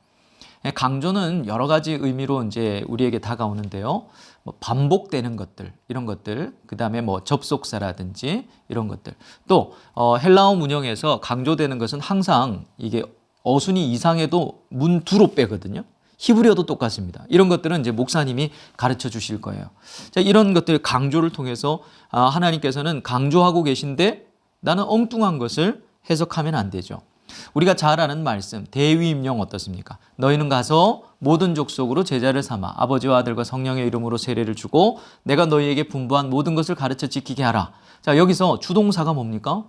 강조는 여러 가지 의미로 이제 우리에게 다가오는데요. 뭐 반복되는 것들, 이런 것들, 그 다음에 뭐 접속사라든지 이런 것들. 또 헬라어 문형에서 강조되는 것은 항상 이게 어순이 이상해도 문두로 빼거든요. 히브리어도 똑같습니다. 이런 것들은 이제 목사님이 가르쳐 주실 거예요. 자, 이런 것들 강조를 통해서 하나님께서는 강조하고 계신데 나는 엉뚱한 것을 해석하면 안 되죠. 우리가 잘 아는 말씀, 대위임령 어떻습니까? 너희는 가서 모든 족속으로 제자를 삼아 아버지와 아들과 성령의 이름으로 세례를 주고 내가 너희에게 분부한 모든 것을 가르쳐 지키게 하라. 자, 여기서 주동사가 뭡니까?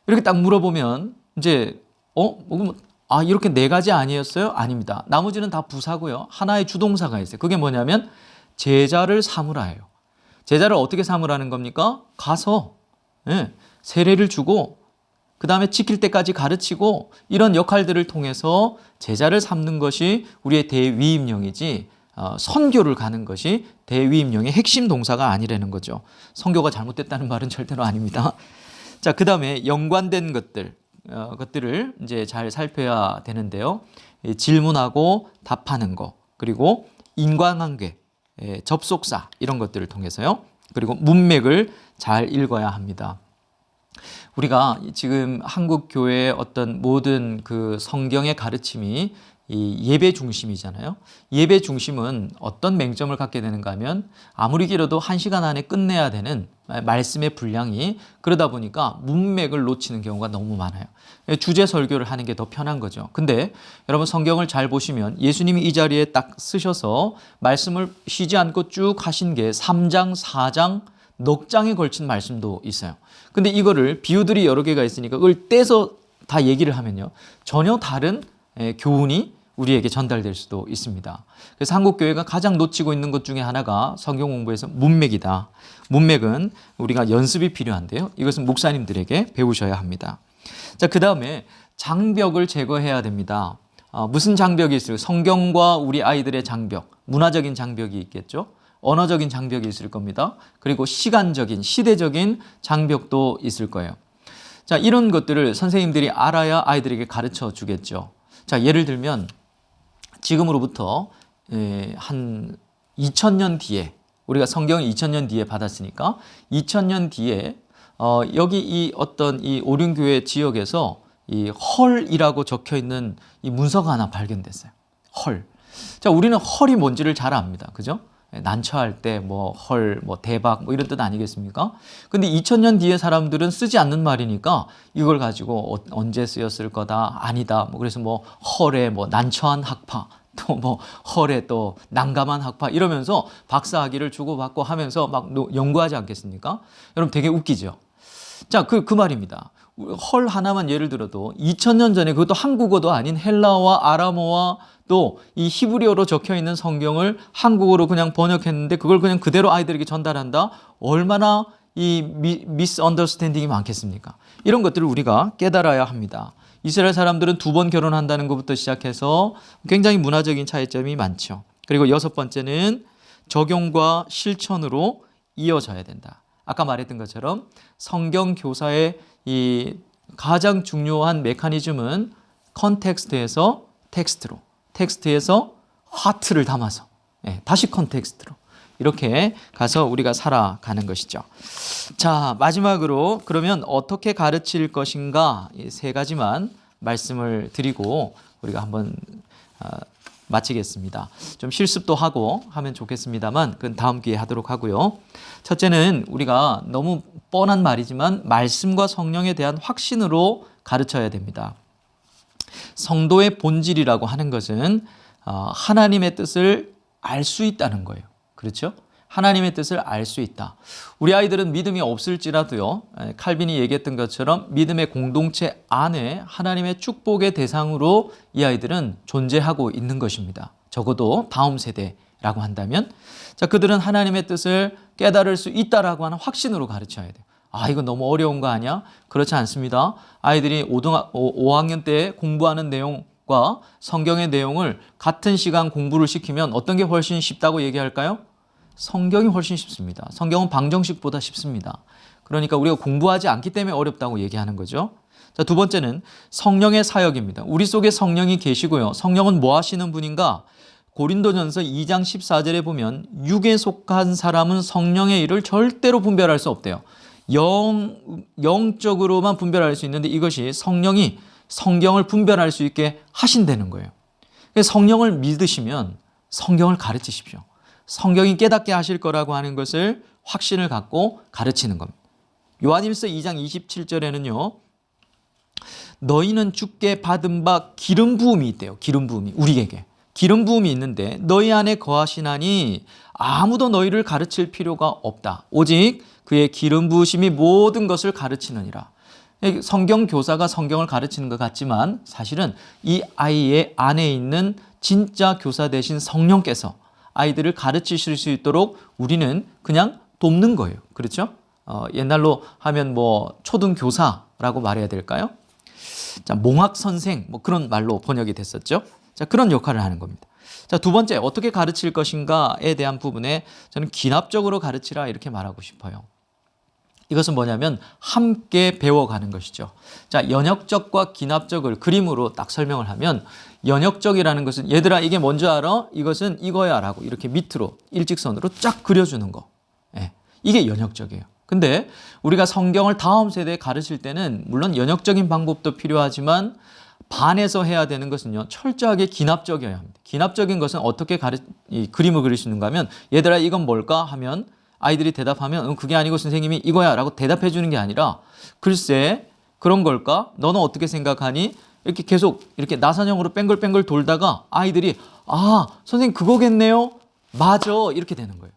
이렇게 딱 물어보면 이제 이렇게 네 가지 아니었어요? 아닙니다. 나머지는 다 부사고요. 하나의 주동사가 있어요. 그게 뭐냐면 제자를 삼으라예요. 제자를 어떻게 삼으라는 겁니까? 가서 세례를 주고 그 다음에 지킬 때까지 가르치고 이런 역할들을 통해서 제자를 삼는 것이 우리의 대위임령이지 선교를 가는 것이 대위임령의 핵심 동사가 아니라는 거죠. 선교가 잘못됐다는 말은 절대로 아닙니다. 자, 그 다음에 연관된 것들을 이제 잘 살펴야 되는데요. 질문하고 답하는 거, 그리고 인과관계, 접속사 이런 것들을 통해서요. 그리고 문맥을 잘 읽어야 합니다. 우리가 지금 한국 교회의 어떤 모든 그 성경의 가르침이 이 예배 중심이잖아요. 예배 중심은 어떤 맹점을 갖게 되는가 하면 아무리 길어도 1시간 안에 끝내야 되는 말씀의 분량이 그러다 보니까 문맥을 놓치는 경우가 너무 많아요. 주제 설교를 하는 게 더 편한 거죠. 근데 여러분 성경을 잘 보시면 예수님이 이 자리에 딱 쓰셔서 말씀을 쉬지 않고 쭉 하신 게 3장, 4장, 넉 장에 걸친 말씀도 있어요. 근데 이거를 비유들이 여러 개가 있으니까 그걸 떼서 다 얘기를 하면요. 전혀 다른 교훈이 우리에게 전달될 수도 있습니다. 그래서 한국교회가 가장 놓치고 있는 것 중에 하나가 성경 공부에서 문맥이다. 문맥은 우리가 연습이 필요한데요. 이것은 목사님들에게 배우셔야 합니다. 자, 그 다음에 장벽을 제거해야 됩니다. 무슨 장벽이 있을까요? 성경과 우리 아이들의 장벽, 문화적인 장벽이 있겠죠. 언어적인 장벽이 있을 겁니다. 그리고 시간적인, 시대적인 장벽도 있을 거예요. 자, 이런 것들을 선생님들이 알아야 아이들에게 가르쳐 주겠죠. 자, 예를 들면 지금으로부터 한 2000년 뒤에, 우리가 성경을 2000년 뒤에 받았으니까 2000년 뒤에 여기 이 어떤 이 오륜교회 지역에서 이 헐이라고 적혀 있는 이 문서가 하나 발견됐어요. 헐. 자, 우리는 헐이 뭔지를 잘 압니다. 그죠? 난처할 때 뭐 헐, 뭐 대박 뭐 이런 뜻 아니겠습니까? 근데 2000년 뒤에 사람들은 쓰지 않는 말이니까 이걸 가지고 언제 쓰였을 거다, 아니다. 뭐 그래서 뭐 헐에 뭐 난처한 학파, 또 뭐 헐에 또 난감한 학파 이러면서 박사학위를 주고받고 하면서 막 연구하지 않겠습니까? 여러분 되게 웃기죠? 자, 그 말입니다. 헐 하나만 예를 들어도 2000년 전에 그것도 한국어도 아닌 헬라어와 아람어와 또 이 히브리어로 적혀 있는 성경을 한국어로 그냥 번역했는데 그걸 그냥 그대로 아이들에게 전달한다? 얼마나 이 미스언더스탠딩이 많겠습니까? 이런 것들을 우리가 깨달아야 합니다. 이스라엘 사람들은 2번 결혼한다는 것부터 시작해서 굉장히 문화적인 차이점이 많죠. 그리고 6번째는 적용과 실천으로 이어져야 된다. 아까 말했던 것처럼 성경 교사의 이 가장 중요한 메커니즘은 컨텍스트에서 텍스트로, 텍스트에서 하트를 담아서 다시 컨텍스트로 이렇게 가서 우리가 살아가는 것이죠. 자, 마지막으로 그러면 어떻게 가르칠 것인가 이 3가지만 말씀을 드리고 우리가 한번 마치겠습니다. 좀 실습도 하고 하면 좋겠습니다만 그건 다음 기회에 하도록 하고요. 첫째는 우리가 너무 뻔한 말이지만 말씀과 성령에 대한 확신으로 가르쳐야 됩니다. 성도의 본질이라고 하는 것은 하나님의 뜻을 알 수 있다는 거예요. 그렇죠? 하나님의 뜻을 알 수 있다. 우리 아이들은 믿음이 없을지라도요, 칼빈이 얘기했던 것처럼 믿음의 공동체 안에 하나님의 축복의 대상으로 이 아이들은 존재하고 있는 것입니다. 적어도 다음 세대라고 한다면, 자, 그들은 하나님의 뜻을 깨달을 수 있다라고 하는 확신으로 가르쳐야 돼요. 아, 이거 너무 어려운 거 아니야? 그렇지 않습니다. 아이들이 5학년 때 공부하는 내용과 성경의 내용을 같은 시간 공부를 시키면 어떤 게 훨씬 쉽다고 얘기할까요? 성경이 훨씬 쉽습니다. 성경은 방정식보다 쉽습니다. 그러니까 우리가 공부하지 않기 때문에 어렵다고 얘기하는 거죠. 자, 2번째는 성령의 사역입니다. 우리 속에 성령이 계시고요. 성령은 뭐 하시는 분인가? 고린도전서 2장 14절에 보면 육에 속한 사람은 성령의 일을 절대로 분별할 수 없대요. 영적으로만 분별할 수 있는데 이것이 성령이 성경을 분별할 수 있게 하신다는 거예요. 성령을 믿으시면 성경을 가르치십시오. 성경이 깨닫게 하실 거라고 하는 것을 확신을 갖고 가르치는 겁니다. 요한일서 2장 27절에는요. 너희는 주께 받은 바 기름 부음이 있대요. 기름 부음이 우리에게. 기름 부음이 있는데 너희 안에 거하시나니 아무도 너희를 가르칠 필요가 없다. 오직 그의 기름 부으심이 모든 것을 가르치느니라. 성경 교사가 성경을 가르치는 것 같지만 사실은 이 아이의 안에 있는 진짜 교사 되신 성령께서 아이들을 가르치실 수 있도록 우리는 그냥 돕는 거예요. 그렇죠? 옛날로 하면 뭐 초등교사라고 말해야 될까요? 자, 몽학 선생 뭐 그런 말로 번역이 됐었죠. 자, 그런 역할을 하는 겁니다. 자, 2번째, 어떻게 가르칠 것인가에 대한 부분에 저는 기납적으로 가르치라 이렇게 말하고 싶어요. 이것은 뭐냐면 함께 배워가는 것이죠. 자, 연역적과 기납적을 그림으로 딱 설명을 하면 연역적이라는 것은 얘들아 이게 뭔지 알아? 이것은 이거야 라고 이렇게 밑으로 일직선으로 쫙 그려주는 거. 이게 연역적이에요. 근데 우리가 성경을 다음 세대에 가르칠 때는 물론 연역적인 방법도 필요하지만 반에서 해야 되는 것은요, 철저하게 기납적이어야 합니다. 기납적인 것은 어떻게 그림을 그릴 수 있는가 하면 얘들아 이건 뭘까? 하면 아이들이 대답하면 그게 아니고 선생님이 이거야 라고 대답해 주는 게 아니라 글쎄 그런 걸까? 너는 어떻게 생각하니? 이렇게 계속 이렇게 나선형으로 뺑글뺑글 돌다가 아이들이 아 선생님 그거겠네요? 맞아 이렇게 되는 거예요.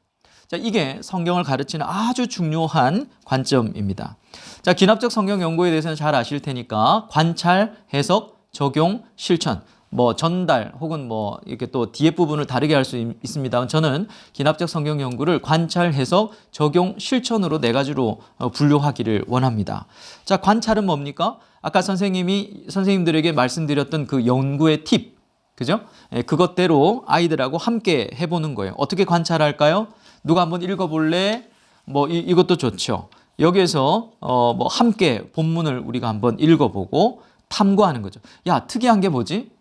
자, 이게 성경을 가르치는 아주 중요한 관점입니다. 자, 기납적 성경 연구에 대해서는 잘 아실 테니까 관찰, 해석, 적용, 실천 뭐 전달 혹은 뭐 이렇게 또 뒤에 부분을 다르게 할 수 있습니다만 저는 기납적 성경 연구를 관찰, 해석, 적용, 실천으로 네 가지로 분류하기를 원합니다. 자, 관찰은 뭡니까? 아까 선생님들에게 말씀드렸던 그 연구의 팁, 그죠? 그것대로 아이들하고 함께 해보는 거예요. 어떻게 관찰할까요? 누가 한번 읽어볼래? 뭐 이것도 좋죠. 여기에서 뭐 함께 본문을 우리가 한번 읽어보고 탐구하는 거죠. 야, 특이한 게 뭐지?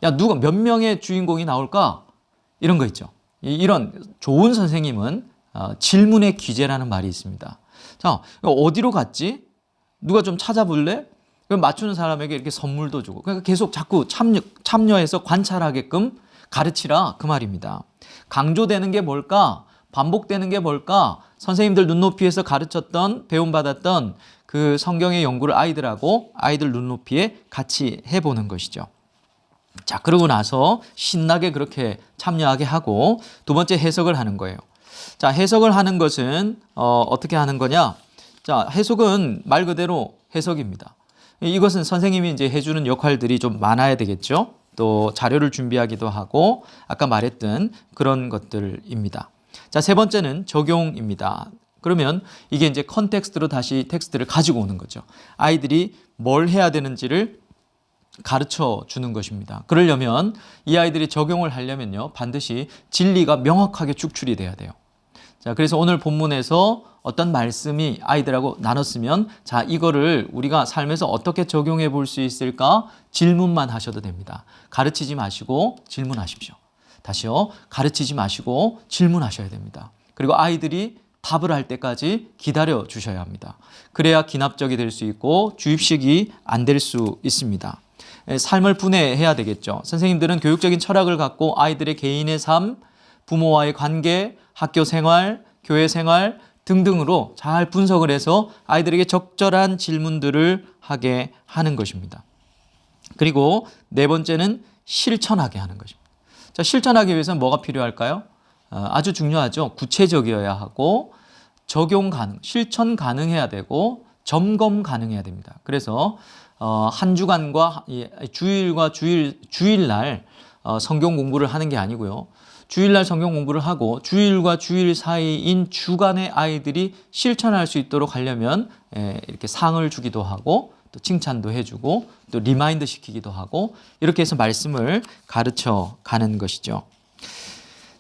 야, 누가 몇 명의 주인공이 나올까? 이런 거 있죠. 이런 좋은 선생님은 질문의 귀재라는 말이 있습니다. 자, 어디로 갔지? 누가 좀 찾아볼래? 그럼 맞추는 사람에게 이렇게 선물도 주고, 그러니까 계속 자꾸 참여해서 관찰하게끔 가르치라, 그 말입니다. 강조되는 게 뭘까? 반복되는 게 뭘까? 선생님들 눈높이에서 가르쳤던, 배움받았던 그 성경의 연구를 아이들하고 아이들 눈높이에 같이 해보는 것이죠. 자, 그러고 나서 신나게 그렇게 참여하게 하고 두 번째 해석을 하는 거예요. 자, 해석을 하는 것은 어떻게 하는 거냐? 자, 해석은 말 그대로 해석입니다. 이것은 선생님이 이제 해주는 역할들이 좀 많아야 되겠죠. 또 자료를 준비하기도 하고 아까 말했던 그런 것들입니다. 자, 세 번째는 적용입니다. 그러면 이게 이제 컨텍스트로 다시 텍스트를 가지고 오는 거죠. 아이들이 뭘 해야 되는지를 가르쳐 주는 것입니다. 그러려면 이 아이들이 적용을 하려면요, 반드시 진리가 명확하게 축출이 돼야 돼요. 자, 그래서 오늘 본문에서 어떤 말씀이 아이들하고 나눴으면, 자, 이거를 우리가 삶에서 어떻게 적용해 볼 수 있을까? 질문만 하셔도 됩니다. 가르치지 마시고 질문하십시오. 다시요, 가르치지 마시고 질문하셔야 됩니다. 그리고 아이들이 답을 할 때까지 기다려 주셔야 합니다. 그래야 기납적이 될 수 있고 주입식이 안 될 수 있습니다. 삶을 분해해야 되겠죠. 선생님들은 교육적인 철학을 갖고 아이들의 개인의 삶, 부모와의 관계, 학교 생활, 교회 생활 등등으로 잘 분석을 해서 아이들에게 적절한 질문들을 하게 하는 것입니다. 그리고 네 번째는 실천하게 하는 것입니다. 자, 실천하기 위해서는 뭐가 필요할까요? 아주 중요하죠. 구체적이어야 하고 적용 가능, 실천 가능해야 되고 점검 가능해야 됩니다. 그래서 한 주간과 주일과 주일날 성경 공부를 하는 게 아니고요. 주일날 성경 공부를 하고 주일과 주일 사이인 주간에 아이들이 실천할 수 있도록 하려면 이렇게 상을 주기도 하고 또 칭찬도 해주고 또 리마인드 시키기도 하고 이렇게 해서 말씀을 가르쳐 가는 것이죠.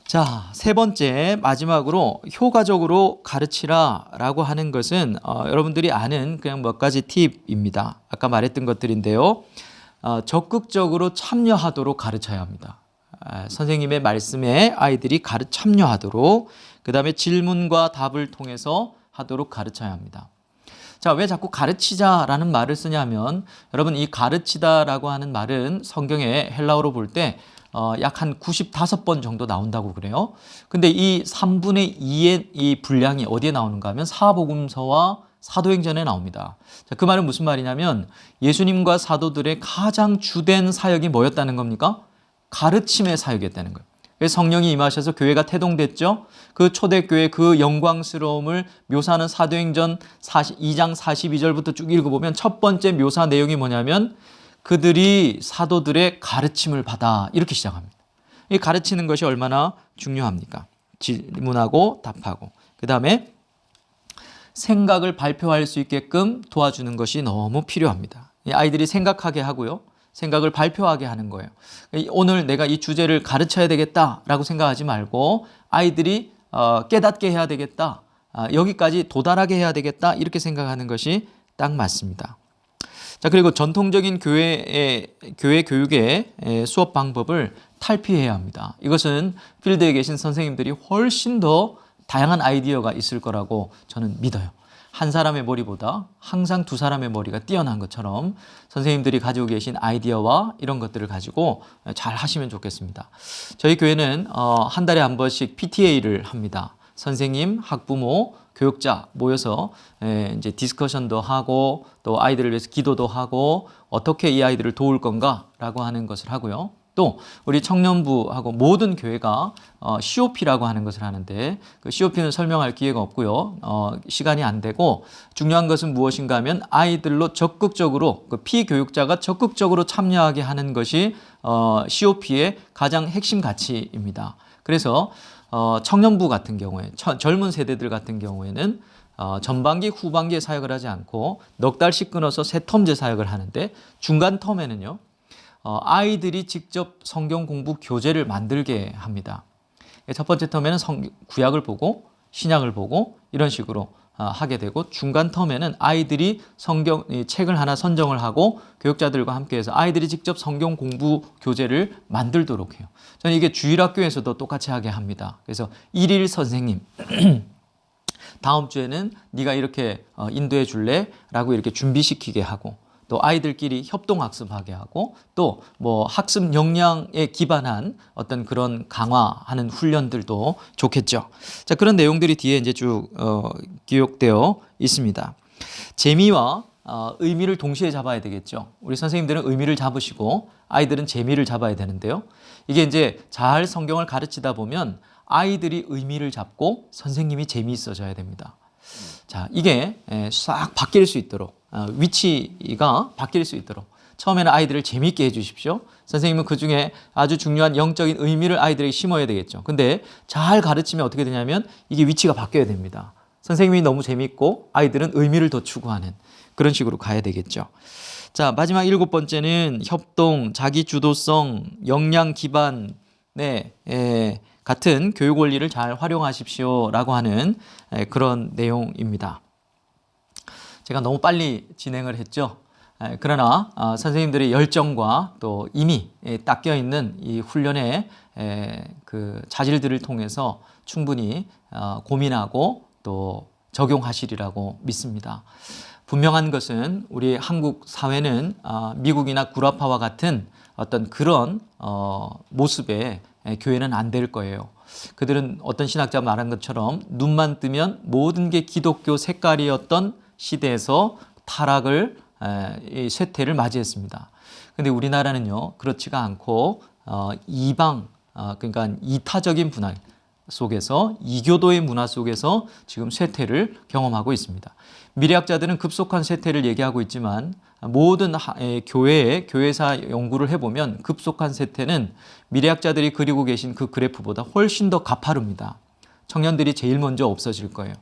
자, 세 번째 마지막으로 효과적으로 가르치라라고 하는 것은 여러분들이 아는 그냥 몇 가지 팁입니다. 아까 말했던 것들인데요. 적극적으로 참여하도록 가르쳐야 합니다. 선생님의 말씀에 아이들이 참여하도록, 그 다음에 질문과 답을 통해서 하도록 가르쳐야 합니다. 자, 왜 자꾸 가르치자라는 말을 쓰냐면, 여러분 이 가르치다라고 하는 말은 성경에 헬라어로 볼 때 약 한 95번 정도 나온다고 그래요. 근데 이 3분의 2의 이 분량이 어디에 나오는가 하면 사복음서와 사도행전에 나옵니다. 자, 그 말은 무슨 말이냐면 예수님과 사도들의 가장 주된 사역이 뭐였다는 겁니까? 가르침의 사역이었다는 거예요. 그래서 성령이 임하셔서 교회가 태동됐죠. 그 초대교회 그 영광스러움을 묘사하는 사도행전 2장 42절부터 쭉 읽어보면 첫 번째 묘사 내용이 뭐냐면 그들이 사도들의 가르침을 받아, 이렇게 시작합니다. 이 가르치는 것이 얼마나 중요합니까? 질문하고 답하고, 그 다음에 생각을 발표할 수 있게끔 도와주는 것이 너무 필요합니다. 아이들이 생각하게 하고요, 생각을 발표하게 하는 거예요. 오늘 내가 이 주제를 가르쳐야 되겠다라고 생각하지 말고 아이들이 깨닫게 해야 되겠다, 여기까지 도달하게 해야 되겠다, 이렇게 생각하는 것이 딱 맞습니다. 자, 그리고 전통적인 교회 교육의 수업 방법을 탈피해야 합니다. 이것은 필드에 계신 선생님들이 훨씬 더 다양한 아이디어가 있을 거라고 저는 믿어요. 한 사람의 머리보다 항상 두 사람의 머리가 뛰어난 것처럼 선생님들이 가지고 계신 아이디어와 이런 것들을 가지고 잘 하시면 좋겠습니다. 저희 교회는 한 달에 한 번씩 PTA를 합니다. 선생님, 학부모, 교육자 모여서 이제 디스커션도 하고 또 아이들을 위해서 기도도 하고 어떻게 이 아이들을 도울 건가라고 하는 것을 하고요. 또 우리 청년부하고 모든 교회가 COP라고 하는 것을 하는데 그 COP는 설명할 기회가 없고요. 시간이 안 되고 중요한 것은 무엇인가 하면 아이들로 적극적으로 그 피교육자가 적극적으로 참여하게 하는 것이 COP의 가장 핵심 가치입니다. 그래서 청년부 같은 경우에 젊은 세대들 같은 경우에는 전반기 후반기에 사역을 하지 않고 넉 달씩 끊어서 세 텀제 사역을 하는데 중간 텀에는요. 아이들이 직접 성경 공부 교재를 만들게 합니다. 첫 번째 텀에는 구약을 보고 신약을 보고 이런 식으로 하게 되고 중간 텀에는 아이들이 성경 책을 하나 선정을 하고 교육자들과 함께해서 아이들이 직접 성경 공부 교재를 만들도록 해요. 저는 이게 주일학교에서도 똑같이 하게 합니다. 그래서 일일 선생님 다음 주에는 네가 이렇게 인도해 줄래? 라고 이렇게 준비시키게 하고 또 아이들끼리 협동학습하게 하고 또 뭐 학습 역량에 기반한 어떤 그런 강화하는 훈련들도 좋겠죠. 자, 그런 내용들이 뒤에 이제 쭉 기록되어 있습니다. 재미와 의미를 동시에 잡아야 되겠죠. 우리 선생님들은 의미를 잡으시고 아이들은 재미를 잡아야 되는데요. 이게 이제 잘 성경을 가르치다 보면 아이들이 의미를 잡고 선생님이 재미있어져야 됩니다. 자, 이게 싹 바뀔 수 있도록 위치가 바뀔 수 있도록 처음에는 아이들을 재미있게 해주십시오. 선생님은 그 중에 아주 중요한 영적인 의미를 아이들에게 심어야 되겠죠. 근데 잘 가르치면 어떻게 되냐면 이게 위치가 바뀌어야 됩니다. 선생님이 너무 재미있고 아이들은 의미를 더 추구하는 그런 식으로 가야 되겠죠. 자, 마지막 7번째는 협동, 자기주도성, 역량 기반의 같은 교육 원리를 잘 활용하십시오라고 하는 그런 내용입니다. 제가 너무 빨리 진행을 했죠. 그러나 선생님들의 열정과 또 이미 닦여 있는 이 훈련의 그 자질들을 통해서 충분히 고민하고 또 적용하시리라고 믿습니다. 분명한 것은 우리 한국 사회는 미국이나 구라파와 같은 어떤 그런 모습의 교회는 안 될 거예요. 그들은 어떤 신학자 말한 것처럼 눈만 뜨면 모든 게 기독교 색깔이었던 시대에서 타락을 쇠퇴를 맞이했습니다. 그런데 우리나라는요 그렇지가 않고 이방 그러니까 이타적인 문화 속에서 이교도의 문화 속에서 지금 쇠퇴를 경험하고 있습니다. 미래학자들은 급속한 쇠퇴를 얘기하고 있지만 모든 교회사 연구를 해보면 급속한 쇠퇴는 미래학자들이 그리고 계신 그 그래프보다 훨씬 더 가파릅니다. 청년들이 제일 먼저 없어질 거예요.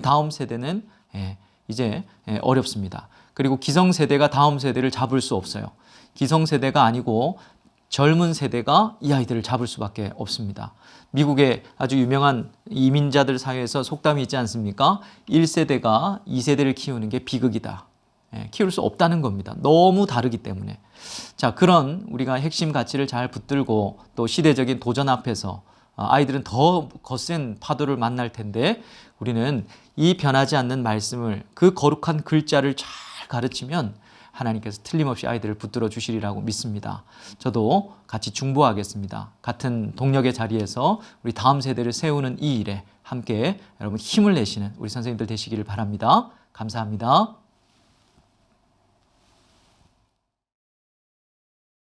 다음 세대는 이제 어렵습니다. 그리고 기성세대가 다음 세대를 잡을 수 없어요. 기성세대가 아니고 젊은 세대가 이 아이들을 잡을 수밖에 없습니다. 미국의 아주 유명한 이민자들 사이에서 속담이 있지 않습니까? 1세대가 2세대를 키우는 게 비극이다. 키울 수 없다는 겁니다. 너무 다르기 때문에. 자, 그런 우리가 핵심 가치를 잘 붙들고 또 시대적인 도전 앞에서 아이들은 더 거센 파도를 만날 텐데 우리는 이 변하지 않는 말씀을 그 거룩한 글자를 잘 가르치면 하나님께서 틀림없이 아이들을 붙들어 주시리라고 믿습니다. 저도 같이 중보하겠습니다. 같은 동력의 자리에서 우리 다음 세대를 세우는 이 일에 함께 여러분 힘을 내시는 우리 선생님들 되시기를 바랍니다. 감사합니다.